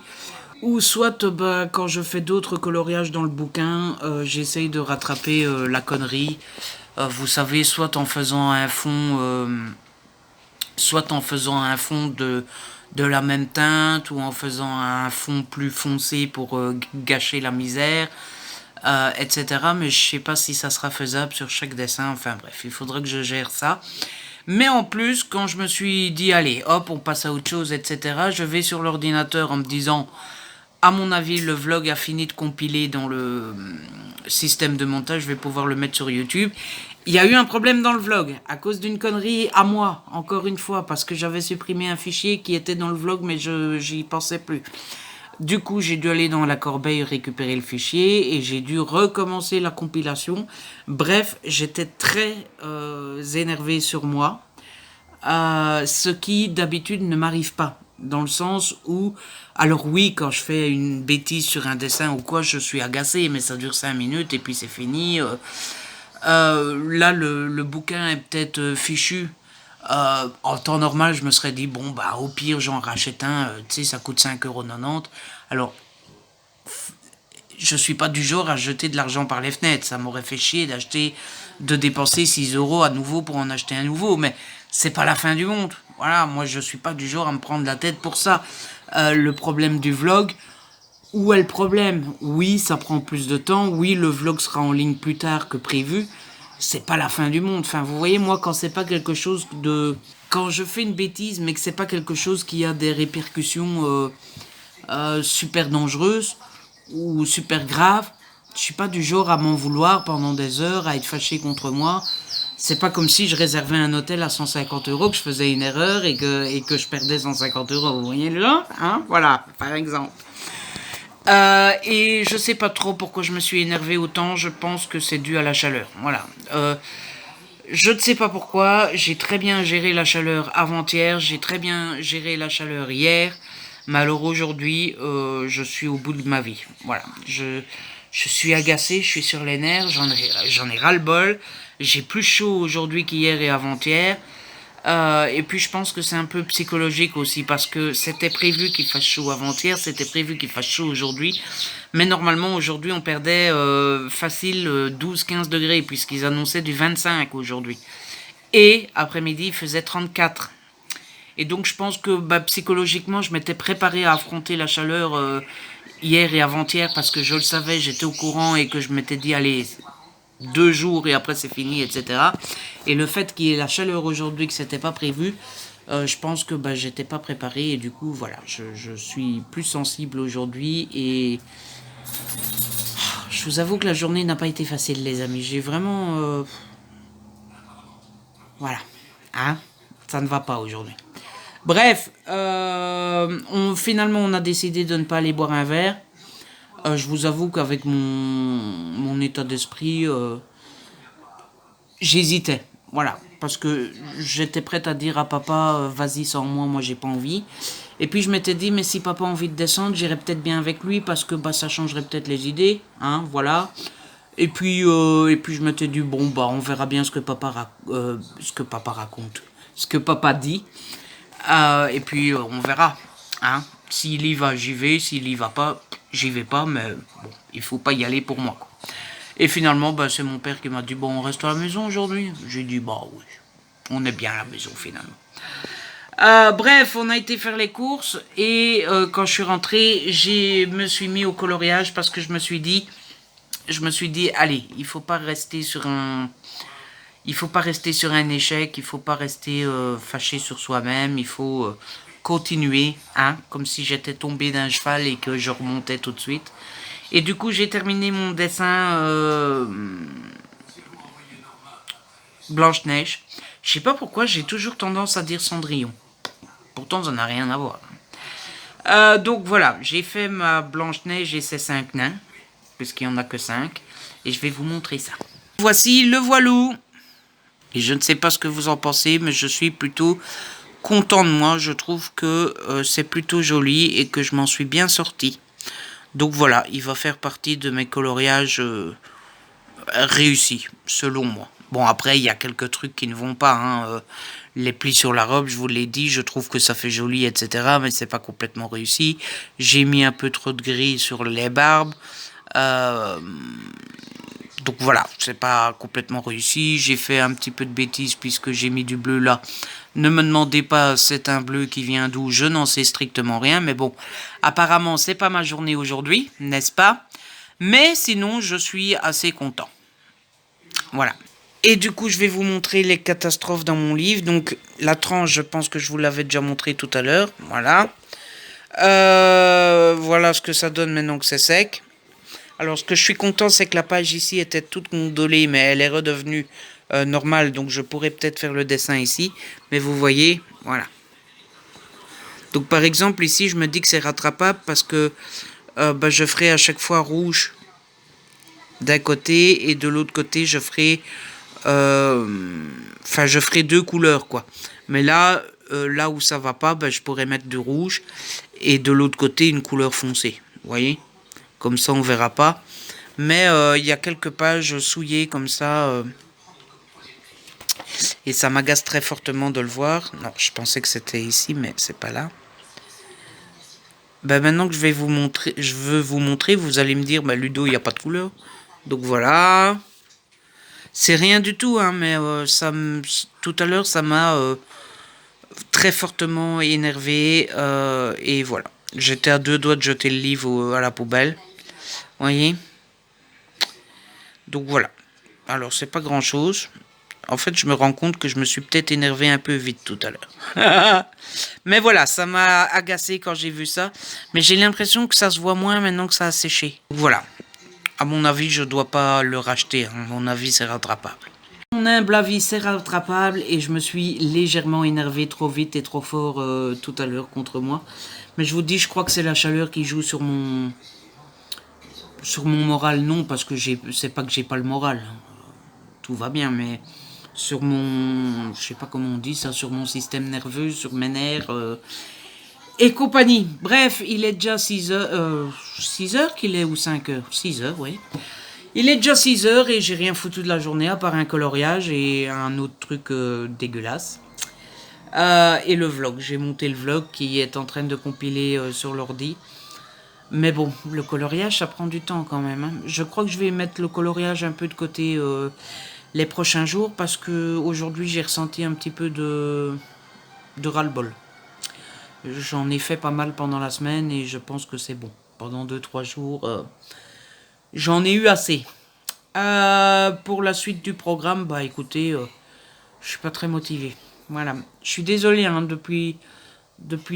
Ou soit bah, quand je fais d'autres coloriages dans le bouquin, j'essaye de rattraper la connerie. Vous savez, soit en faisant un fond de la même teinte ou en faisant un fond plus foncé pour gâcher la misère. Etc. Mais je sais pas si ça sera faisable sur chaque dessin. Enfin bref, il faudra que je gère ça. Mais en plus, quand je me suis dit, allez, hop, on passe à autre chose, etc., je vais sur l'ordinateur en me disant, à mon avis, le vlog a fini de compiler dans le système de montage, je vais pouvoir le mettre sur YouTube. Il y a eu un problème dans le vlog, à cause d'une connerie à moi, encore une fois, parce que j'avais supprimé un fichier qui était dans le vlog, mais j'y pensais plus. Du coup, j'ai dû aller dans la corbeille récupérer le fichier et j'ai dû recommencer la compilation. Bref, j'étais très énervé sur moi, ce qui d'habitude ne m'arrive pas. Dans le sens où, alors oui, quand je fais une bêtise sur un dessin ou quoi, je suis agacé, mais ça dure 5 minutes et puis c'est fini. Là, le bouquin est peut-être fichu. En temps normal, je me serais dit, bon, bah, au pire, j'en rachète un, tu sais, ça coûte 5,90 €. Alors, je suis pas du genre à jeter de l'argent par les fenêtres. Ça m'aurait fait chier de dépenser 6 € à nouveau pour en acheter un nouveau, mais c'est pas la fin du monde. Voilà, moi, je suis pas du genre à me prendre la tête pour ça. Le problème du vlog, où est le problème? Oui, ça prend plus de temps. Oui, le vlog sera en ligne plus tard que prévu. C'est pas la fin du monde. Enfin, vous voyez, moi, quand c'est pas quelque chose de... Quand je fais une bêtise, mais que c'est pas quelque chose qui a des répercussions super dangereuses ou super graves, Je suis pas du genre à m'en vouloir pendant des heures, à être fâché contre moi. C'est pas comme si je réservais un hôtel à 150 euros, que je faisais une erreur et que je perdais 150 euros. Vous voyez là, hein? Voilà, par exemple. Et je sais pas trop pourquoi je me suis énervé autant. Je pense que c'est dû à la chaleur. Voilà. Je ne sais pas pourquoi. J'ai très bien géré la chaleur avant-hier. J'ai très bien géré la chaleur hier. Mais alors aujourd'hui, je suis au bout de ma vie. Voilà. Je suis agacé. Je suis sur les nerfs. J'en ai ras-le-bol. J'ai plus chaud aujourd'hui qu'hier et avant-hier. Et puis je pense que c'est un peu psychologique aussi parce que c'était prévu qu'il fasse chaud avant-hier, c'était prévu qu'il fasse chaud aujourd'hui. Mais normalement aujourd'hui on perdait facile 12-15 degrés puisqu'ils annonçaient du 25 aujourd'hui. Et après-midi il faisait 34. Et donc je pense que psychologiquement je m'étais préparé à affronter la chaleur hier et avant-hier parce que je le savais, j'étais au courant et que je m'étais dit allez 2 jours et après c'est fini, etc. Et le fait qu'il y ait la chaleur aujourd'hui, que c'était pas prévu, je pense que j'étais pas préparé et du coup voilà, je suis plus sensible aujourd'hui et je vous avoue que la journée n'a pas été facile les amis. J'ai vraiment... Voilà. Hein? Ça ne va pas aujourd'hui. Bref, finalement on a décidé de ne pas aller boire un verre. Je vous avoue qu'avec mon état d'esprit, j'hésitais. Voilà. Parce que j'étais prête à dire à papa, vas-y sans moi, moi j'ai pas envie. Et puis je m'étais dit, mais si papa a envie de descendre, j'irai peut-être bien avec lui parce que ça changerait peut-être les idées. Hein, voilà. Et puis je m'étais dit, bon, on verra bien ce que papa raconte. Ce que papa dit. Et puis on verra. Hein. S'il y va, j'y vais. S'il y va pas, j'y vais pas. Mais bon, il faut pas y aller pour moi, quoi. Et finalement, c'est mon père qui m'a dit, bon, on reste à la maison aujourd'hui. J'ai dit, oui, on est bien à la maison finalement. Bref, on a été faire les courses et quand je suis rentré, je me suis mis au coloriage parce que je me suis dit, allez, il faut pas rester sur un échec, il faut pas rester fâché sur soi-même, il faut continuer, hein, comme si j'étais tombé d'un cheval et que je remontais tout de suite. Et du coup, j'ai terminé mon dessin Blanche-Neige. Je sais pas pourquoi, j'ai toujours tendance à dire Cendrillon. Pourtant, ça n'a rien à voir. Donc voilà, j'ai fait ma Blanche-Neige et ses 5 nains, puisqu'il n'y en a que 5. Et je vais vous montrer ça. Voici le voilou. Et je ne sais pas ce que vous en pensez, mais je suis plutôt content de moi. Je trouve que c'est plutôt joli et que je m'en suis bien sorti. Donc voilà, il va faire partie de mes coloriages réussis, selon moi. Bon, après, il y a quelques trucs qui ne vont pas. Hein. Les plis sur la robe, je vous l'ai dit, je trouve que ça fait joli, etc. Mais c'est pas complètement réussi. J'ai mis un peu trop de gris sur les barbes. Donc voilà, c'est pas complètement réussi. J'ai fait un petit peu de bêtises puisque j'ai mis du bleu là. Ne me demandez pas, c'est un bleu qui vient d'où, je n'en sais strictement rien. Mais bon, apparemment, c'est pas ma journée aujourd'hui, n'est-ce pas? Mais sinon, je suis assez content. Voilà. Et du coup, je vais vous montrer les catastrophes dans mon livre. Donc, la tranche, je pense que je vous l'avais déjà montré tout à l'heure. Voilà. Voilà ce que ça donne maintenant que c'est sec. Alors, ce que je suis content, c'est que la page ici était toute ondulée, mais elle est redevenue normale. Donc, je pourrais peut-être faire le dessin ici. Mais vous voyez, voilà. Donc, par exemple, ici, je me dis que c'est rattrapable parce que je ferai à chaque fois rouge d'un côté et de l'autre côté, je ferai... je ferai 2 couleurs, quoi. Mais là, là où ça va pas, je pourrais mettre du rouge et de l'autre côté, une couleur foncée. Vous voyez ? Comme ça, on verra pas. Mais il y a quelques pages souillées comme ça. Et ça m'agace très fortement de le voir. Non, je pensais que c'était ici, mais c'est pas là. Maintenant que je veux vous montrer, vous allez me dire, Ludo, il n'y a pas de couleur. Donc voilà. C'est rien du tout, hein, mais tout à l'heure, ça m'a très fortement énervé. Et voilà. J'étais à 2 doigts de jeter le livre à la poubelle. Vous voyez? Donc voilà. Alors, c'est pas grand-chose. En fait, je me rends compte que je me suis peut-être énervé un peu vite tout à l'heure. Mais voilà, ça m'a agacé quand j'ai vu ça. Mais j'ai l'impression que ça se voit moins maintenant que ça a séché. Voilà. À mon avis, je dois pas le racheter. À mon avis, c'est rattrapable. Mon humble avis, c'est rattrapable et je me suis légèrement énervé trop vite et trop fort tout à l'heure contre moi. Mais je vous dis, je crois que c'est la chaleur qui joue sur mon moral. Non, parce que c'est pas que j'ai pas le moral. Tout va bien, mais sur mon, je sais pas comment on dit ça, sur mon système nerveux, sur mes nerfs et compagnie. Bref, il est déjà 6 heures, 6 heures qu'il est ou 5 heures 6 heures, oui. Il est déjà 6 heures et j'ai rien foutu de la journée à part un coloriage et un autre truc dégueulasse. Et le vlog, j'ai monté le vlog qui est en train de compiler sur l'ordi. Mais bon, le coloriage, ça prend du temps quand même. Hein. Je crois que je vais mettre le coloriage un peu de côté les prochains jours parce que aujourd'hui j'ai ressenti un petit peu de ras-le-bol. J'en ai fait pas mal pendant la semaine et je pense que c'est bon. Pendant 2-3 jours, j'en ai eu assez. Pour la suite du programme, bah écoutez, je suis pas très motivé. Voilà, je suis désolé, hein, depuis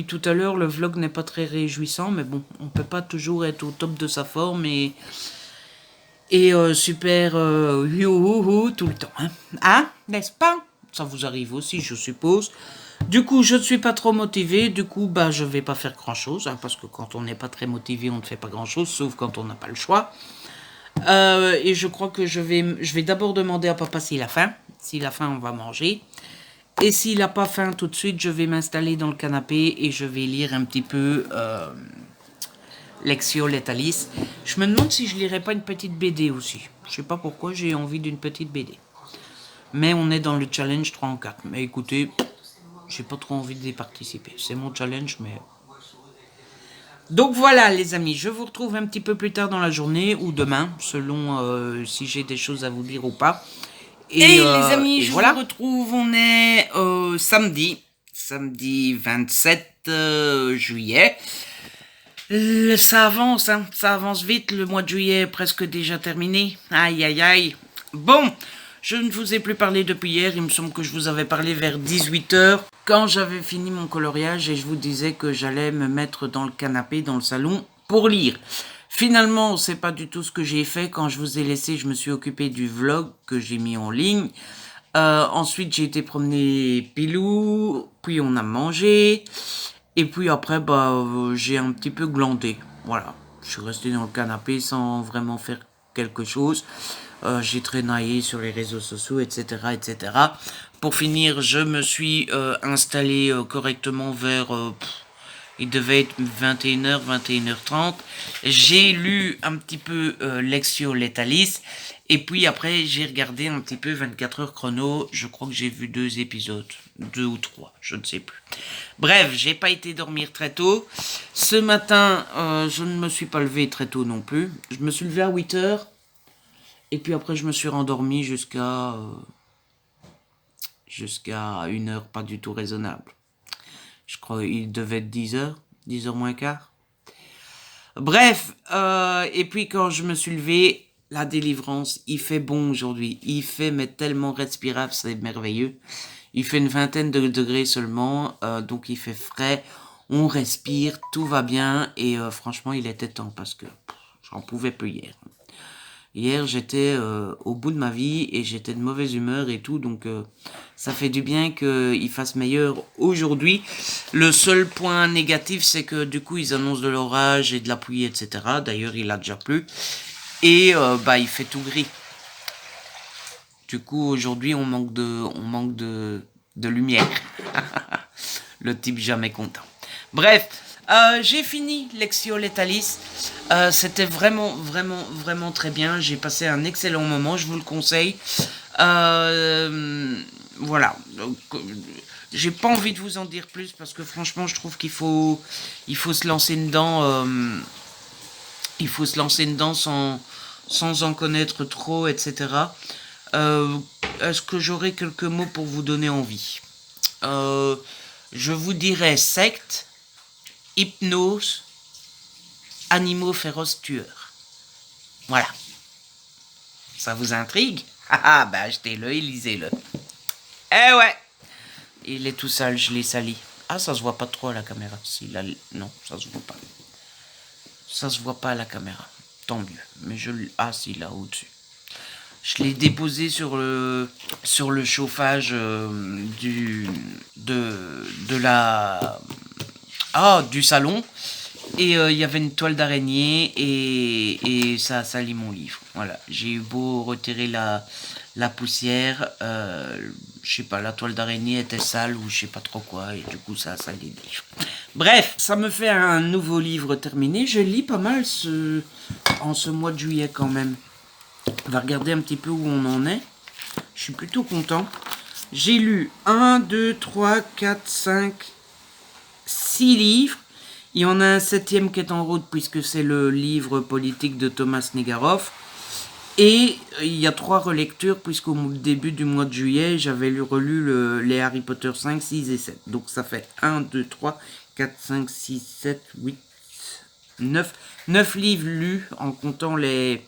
tout à l'heure, le vlog n'est pas très réjouissant, mais bon, on peut pas toujours être au top de sa forme et super youhouhou tout le temps. Hein, n'est-ce pas? Ça vous arrive aussi, je suppose. Du coup, je ne suis pas trop motivé. Du coup, bah, je vais pas faire grand-chose, hein, parce que quand on n'est pas très motivé, on ne fait pas grand-chose, sauf quand on n'a pas le choix. Et je crois que je vais d'abord demander à papa s'il a faim. S'il a faim, on va manger. Et s'il n'a pas faim tout de suite, je vais m'installer dans le canapé et je vais lire un petit peu Lectio Letalis. Je me demande si je lirais pas une petite BD aussi. Je sais pas pourquoi j'ai envie d'une petite BD. Mais on est dans le challenge 3 en 4. Mais écoutez, j'ai pas trop envie d'y participer. C'est mon challenge, mais... Donc voilà les amis, je vous retrouve un petit peu plus tard dans la journée ou demain, selon si j'ai des choses à vous dire ou pas. Et les amis, je vous retrouve, on est samedi 27 juillet. Ça avance, hein, ça avance vite, le mois de juillet est presque déjà terminé. Aïe aïe aïe. Bon, je ne vous ai plus parlé depuis hier, il me semble que je vous avais parlé vers 18h. Quand j'avais fini mon coloriage et je vous disais que j'allais me mettre dans le canapé, dans le salon, pour lire. Finalement, c'est pas du tout ce que j'ai fait. Quand je vous ai laissé, je me suis occupé du vlog que j'ai mis en ligne. Ensuite, j'ai été promener Pilou, puis on a mangé. Et puis après, bah, j'ai un petit peu glandé. Voilà, je suis resté dans le canapé sans vraiment faire quelque chose. J'ai traînaillé sur les réseaux sociaux, etc., etc. Pour finir, je me suis installé correctement vers... il devait être 21h, 21h30. J'ai lu un petit peu Lectio Letalis. Et puis après, j'ai regardé un petit peu 24 heures chrono. Je crois que j'ai vu 2 épisodes. 2 ou 3, je ne sais plus. Bref, j'ai pas été dormir très tôt. Ce matin, je ne me suis pas levé très tôt non plus. Je me suis levé à 8h. Et puis après, je me suis rendormi jusqu'à 1h pas du tout raisonnable. Je crois qu'il devait être 10h, 10h moins quart. Bref, et puis quand je me suis levé, la délivrance, il fait bon aujourd'hui. Il fait mais tellement respirable, c'est merveilleux. Il fait une vingtaine de degrés seulement, donc il fait frais. On respire, tout va bien et franchement, il était temps parce que j'en pouvais plus hier. Hier, j'étais au bout de ma vie et j'étais de mauvaise humeur et tout, donc ça fait du bien qu'il fasse meilleur aujourd'hui. Le seul point négatif, c'est que du coup, ils annoncent de l'orage et de la pluie, etc. D'ailleurs, il a déjà plu. Et bah, il fait tout gris. Du coup, aujourd'hui, on manque de lumière. Le type jamais content. Bref, j'ai fini Lectio Letalis. C'était vraiment, vraiment, vraiment très bien. J'ai passé un excellent moment, je vous le conseille. Voilà. Donc, j'ai pas envie de vous en dire plus parce que franchement, je trouve qu'il faut se lancer dedans. Il faut se lancer dedans sans en connaître trop, etc. Est-ce que j'aurai quelques mots pour vous donner envie? Je vous dirais secte, hypnose, animaux féroces tueurs. Voilà. Ça vous intrigue? Ah bah achetez-le et lisez-le. Eh ouais. Il est tout sale, je l'ai sali. Ah, ça se voit pas trop à la caméra. Non, ça se voit pas. Ça se voit pas à la caméra. tant mieux. Mais ah si, là, au-dessus. Je l'ai déposé sur le chauffage du salon. Et il y avait une toile d'araignée et ça a sali mon livre. Voilà, j'ai eu beau retirer la poussière, je sais pas, la toile d'araignée était sale ou je sais pas trop quoi, et du coup ça a sali le livre. Bref, ça me fait un nouveau livre terminé. Je lis pas mal en ce mois de juillet quand même. On va regarder un petit peu où on en est. Je suis plutôt content. J'ai lu 1, 2, 3, 4, 5, 6 livres. Il y en a un 7e qui est en route puisque c'est le livre politique de Thomas Negaroff. Et il y a 3 relectures puisqu'au début du mois de juillet, j'avais relu les Harry Potter 5, 6 et 7. Donc ça fait 1, 2, 3, 4, 5, 6, 7, 8, 9. 9 livres lus en comptant les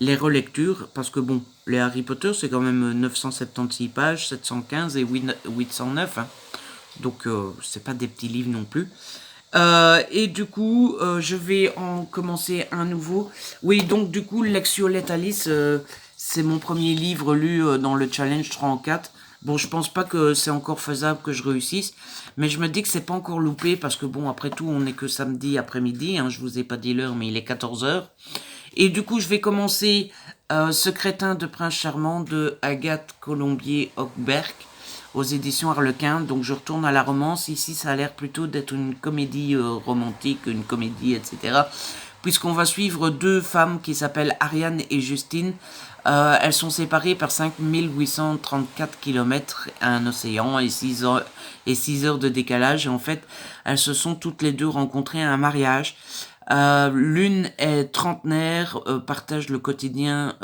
relectures. Parce que bon, les Harry Potter c'est quand même 976 pages, 715 et 809. Hein. Donc c'est pas des petits livres non plus. Et du coup, je vais en commencer un nouveau. Oui, donc du coup, Lectio Letalis, c'est mon premier livre lu dans le challenge 3 en 4. Bon, je pense pas que c'est encore faisable que je réussisse, mais je me dis que c'est pas encore loupé parce que bon, après tout, on n'est que samedi après-midi. Hein, je vous ai pas dit l'heure, mais il est 14h. Et du coup, je vais commencer Ce crétin de prince charmant de Agathe Colombier-Hochberg aux éditions Harlequin. Donc je retourne à la romance. Ici, ça a l'air plutôt d'être une comédie romantique, une comédie, etc. Puisqu'on va suivre 2 femmes qui s'appellent Ariane et Justine. Elles sont séparées par 5834 km à un océan et 6 heures de décalage. Et en fait, elles se sont toutes les deux rencontrées à un mariage. L'une est trentenaire, partage le quotidien...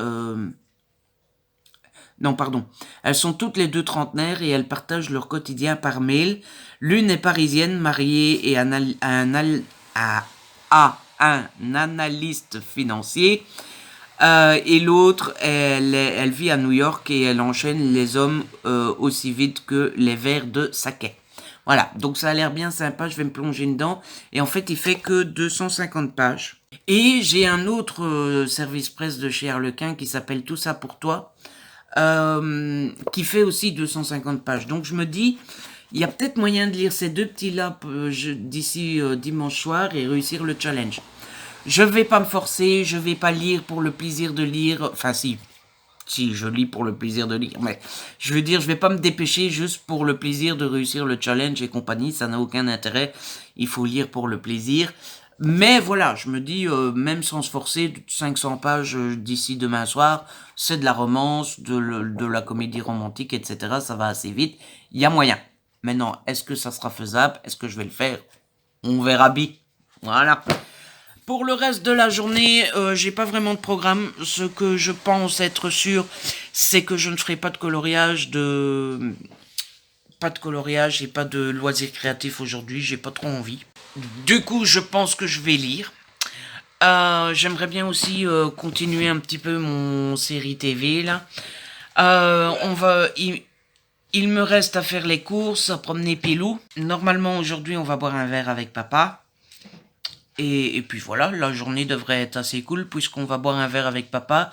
Non, pardon. Elles sont toutes les deux trentenaires et elles partagent leur quotidien par mail. L'une est parisienne, mariée et à un analyste financier. Et l'autre, elle vit à New York et elle enchaîne les hommes aussi vite que les verres de saké. Voilà, donc ça a l'air bien sympa, je vais me plonger dedans. Et en fait, il fait que 250 pages. Et j'ai un autre service presse de chez Harlequin qui s'appelle Tout ça pour toi. Qui fait aussi 250 pages. Donc je me dis, il y a peut-être moyen de lire ces 2 petits-là d'ici dimanche soir et réussir le challenge. Je vais pas me forcer, je vais pas lire pour le plaisir de lire. Enfin si je lis pour le plaisir de lire, mais je veux dire, je vais pas me dépêcher juste pour le plaisir de réussir le challenge et compagnie, ça n'a aucun intérêt. Il faut lire pour le plaisir. Mais voilà, je me dis, même sans se forcer, 500 pages d'ici demain soir, c'est de la romance, de la comédie romantique, etc. Ça va assez vite. Il y a moyen. Maintenant, est-ce que ça sera faisable? Est-ce que je vais le faire? On verra bien. Voilà. Pour le reste de la journée, j'ai pas vraiment de programme. Ce que je pense être sûr, c'est que je ne ferai pas de coloriage, et pas de loisirs créatifs aujourd'hui. J'ai pas trop envie. Du coup, je pense que je vais lire. J'aimerais bien aussi continuer un petit peu mon série TV là. Il me reste à faire les courses, à promener Pilou. Normalement aujourd'hui on va boire un verre avec papa. Et puis voilà, la journée devrait être assez cool puisqu'on va boire un verre avec papa.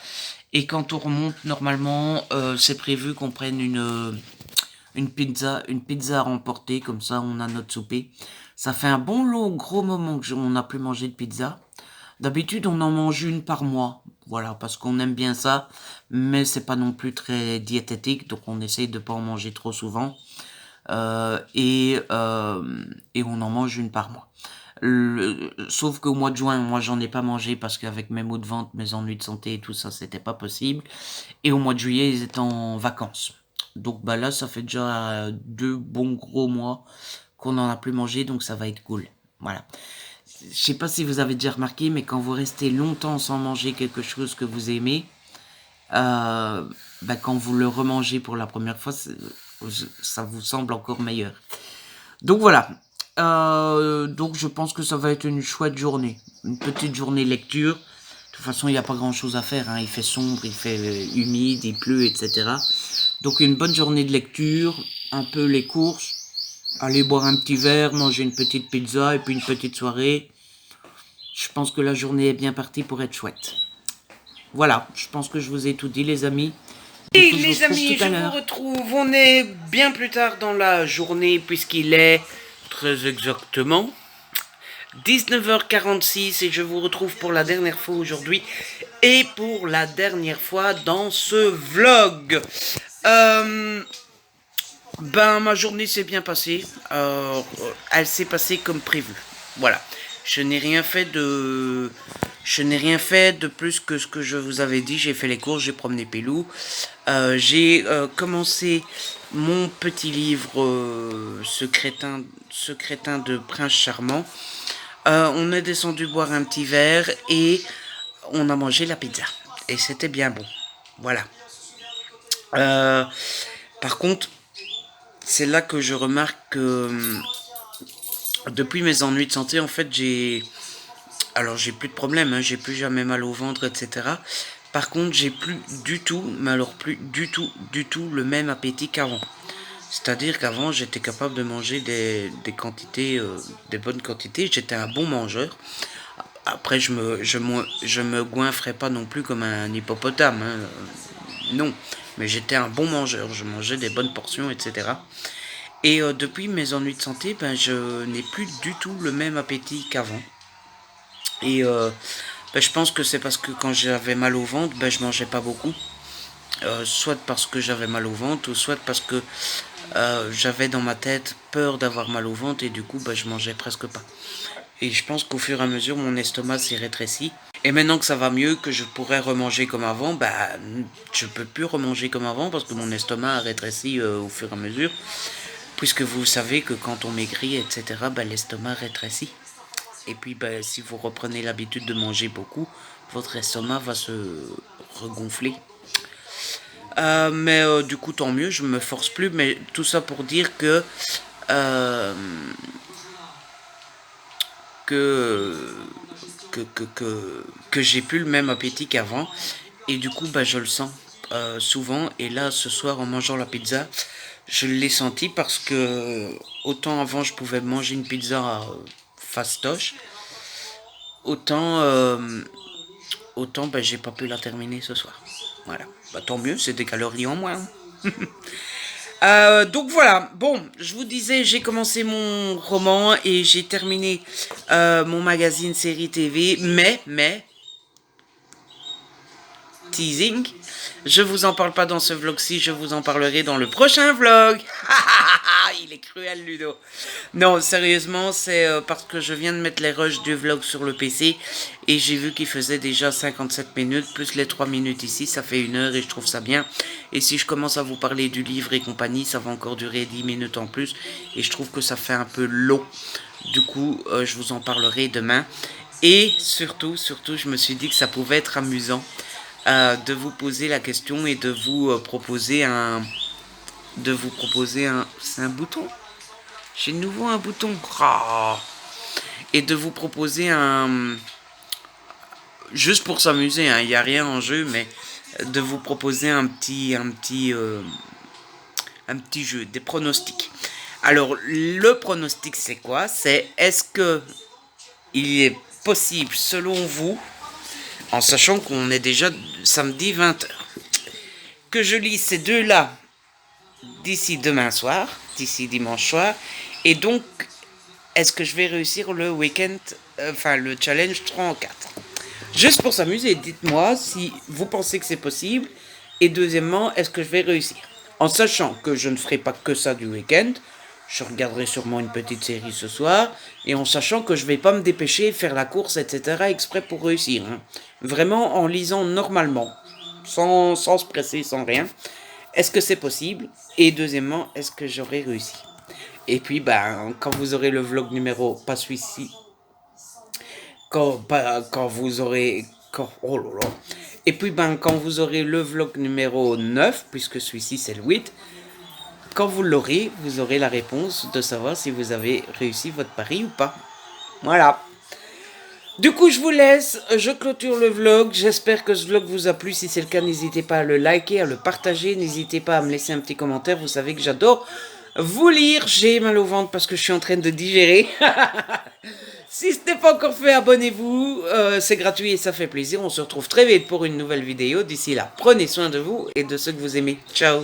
Et quand on remonte normalement, c'est prévu qu'on prenne une pizza à remporter, comme ça on a notre souper. Ça fait un bon long gros moment qu'on n'a plus mangé de pizza. D'habitude on en mange une par mois, voilà, parce qu'on aime bien ça, mais c'est pas non plus très diététique, donc on essaye de pas en manger trop souvent. Et on en mange une par mois. Sauf qu'au mois de juin, moi j'en ai pas mangé parce qu'avec mes maux de ventre, mes ennuis de santé et tout ça, c'était pas possible. Et au mois de juillet, ils étaient en vacances. Donc bah là, ça fait déjà 2 bons gros mois qu'on n'en a plus mangé, donc ça va être cool. Voilà. Je sais pas si vous avez déjà remarqué, mais quand vous restez longtemps sans manger quelque chose que vous aimez, quand vous le remangez pour la première fois, ça vous semble encore meilleur. Donc voilà. Donc je pense que ça va être une chouette journée. Une petite journée lecture. De toute façon, il n'y a pas grand chose à faire. Hein. Il fait sombre, il fait humide, il pleut, etc. Donc une bonne journée de lecture, un peu les courses, aller boire un petit verre, manger une petite pizza et puis une petite soirée. Je pense que la journée est bien partie pour être chouette. Voilà, je pense que je vous ai tout dit les amis. Et les amis, je vous retrouve. On est bien plus tard dans la journée puisqu'il est très exactement 19h46 et je vous retrouve pour la dernière fois aujourd'hui et pour la dernière fois dans ce vlog. Ma journée s'est bien passée. Elle s'est passée comme prévu. Voilà. Je n'ai rien fait de plus que ce que je vous avais dit. J'ai fait les courses, j'ai promené Pélou. J'ai commencé mon petit livre ce crétin de Prince Charmant. On est descendu boire un petit verre et on a mangé la pizza. Et c'était bien bon. Voilà. Par contre, c'est là que je remarque que depuis mes ennuis de santé, en fait, j'ai plus de problème, hein, j'ai plus jamais mal au ventre, etc. Par contre, j'ai plus du tout, mais alors plus du tout le même appétit qu'avant. C'est-à-dire qu'avant, j'étais capable de manger des quantités, des bonnes quantités. J'étais un bon mangeur. Après, je me goinfrais pas non plus comme un hippopotame. Hein. Non, mais j'étais un bon mangeur. Je mangeais des bonnes portions, etc. Et depuis mes ennuis de santé, je n'ai plus du tout le même appétit qu'avant. Et je pense que c'est parce que quand j'avais mal au ventre, je mangeais pas beaucoup. Soit parce que j'avais mal au ventre, ou soit parce que j'avais dans ma tête peur d'avoir mal au ventre et du coup je mangeais presque pas. Et je pense qu'au fur et à mesure mon estomac s'est rétréci. Et maintenant que ça va mieux, que je pourrais remanger comme avant, je peux plus remanger comme avant parce que mon estomac a rétréci au fur et à mesure. Puisque vous savez que quand on maigrit, etc., l'estomac rétrécit. Et puis si vous reprenez l'habitude de manger beaucoup, votre estomac va se regonfler. Mais du coup tant mieux, je me force plus, mais tout ça pour dire que j'ai plus le même appétit qu'avant et du coup je le sens souvent. Et là ce soir en mangeant la pizza, je l'ai senti parce que autant avant je pouvais manger une pizza fastoche, autant j'ai pas pu la terminer ce soir. Voilà, tant mieux, c'est des calories en moins. Donc voilà, bon, je vous disais, j'ai commencé mon roman et j'ai terminé mon magazine série TV, mais, teasing, je vous en parle pas dans ce vlog-ci, je vous en parlerai dans le prochain vlog. Il est cruel Ludo. Non, sérieusement, c'est parce que je viens de mettre les rushs du vlog sur le PC et j'ai vu qu'il faisait déjà 57 minutes, plus les 3 minutes ici, ça fait 1 heure et je trouve ça bien. Et si je commence à vous parler du livre et compagnie, ça va encore durer 10 minutes en plus et je trouve que ça fait un peu long. Du coup, je vous en parlerai demain. Et surtout, je me suis dit que ça pouvait être amusant de vous poser la question et de vous proposer un... C'est un bouton. J'ai de nouveau un bouton. Oh. Et de vous proposer un... Juste pour s'amuser, il n'y a rien en jeu, mais de vous proposer un petit jeu, des pronostics. Alors, le pronostic, c'est quoi? C'est est-ce que il est possible, selon vous, en sachant qu'on est déjà samedi 20h, que je lis ces deux-là d'ici demain soir, d'ici dimanche soir, et donc, est-ce que je vais réussir le week-end, le challenge 3 en 4? Juste pour s'amuser, dites-moi si vous pensez que c'est possible, et deuxièmement, est-ce que je vais réussir? En sachant que je ne ferai pas que ça du week-end, je regarderai sûrement une petite série ce soir, et en sachant que je vais pas me dépêcher, faire la course, etc., exprès pour réussir. Hein. Vraiment en lisant normalement, sans se presser, sans rien. Est-ce que c'est possible? Et deuxièmement, est-ce que j'aurai réussi? Et puis, quand vous aurez le vlog numéro, pas celui-ci, quand vous aurez... oh là là. Et puis, quand vous aurez le vlog numéro 9, puisque celui-ci c'est le 8, quand vous l'aurez, vous aurez la réponse de savoir si vous avez réussi votre pari ou pas. Voilà. Du coup, je vous laisse, je clôture le vlog. J'espère que ce vlog vous a plu. Si c'est le cas, n'hésitez pas à le liker, à le partager. N'hésitez pas à me laisser un petit commentaire. Vous savez que j'adore vous lire. J'ai mal au ventre parce que je suis en train de digérer. Si ce n'est pas encore fait, abonnez-vous. C'est gratuit et ça fait plaisir. On se retrouve très vite pour une nouvelle vidéo. D'ici là, prenez soin de vous et de ceux que vous aimez. Ciao.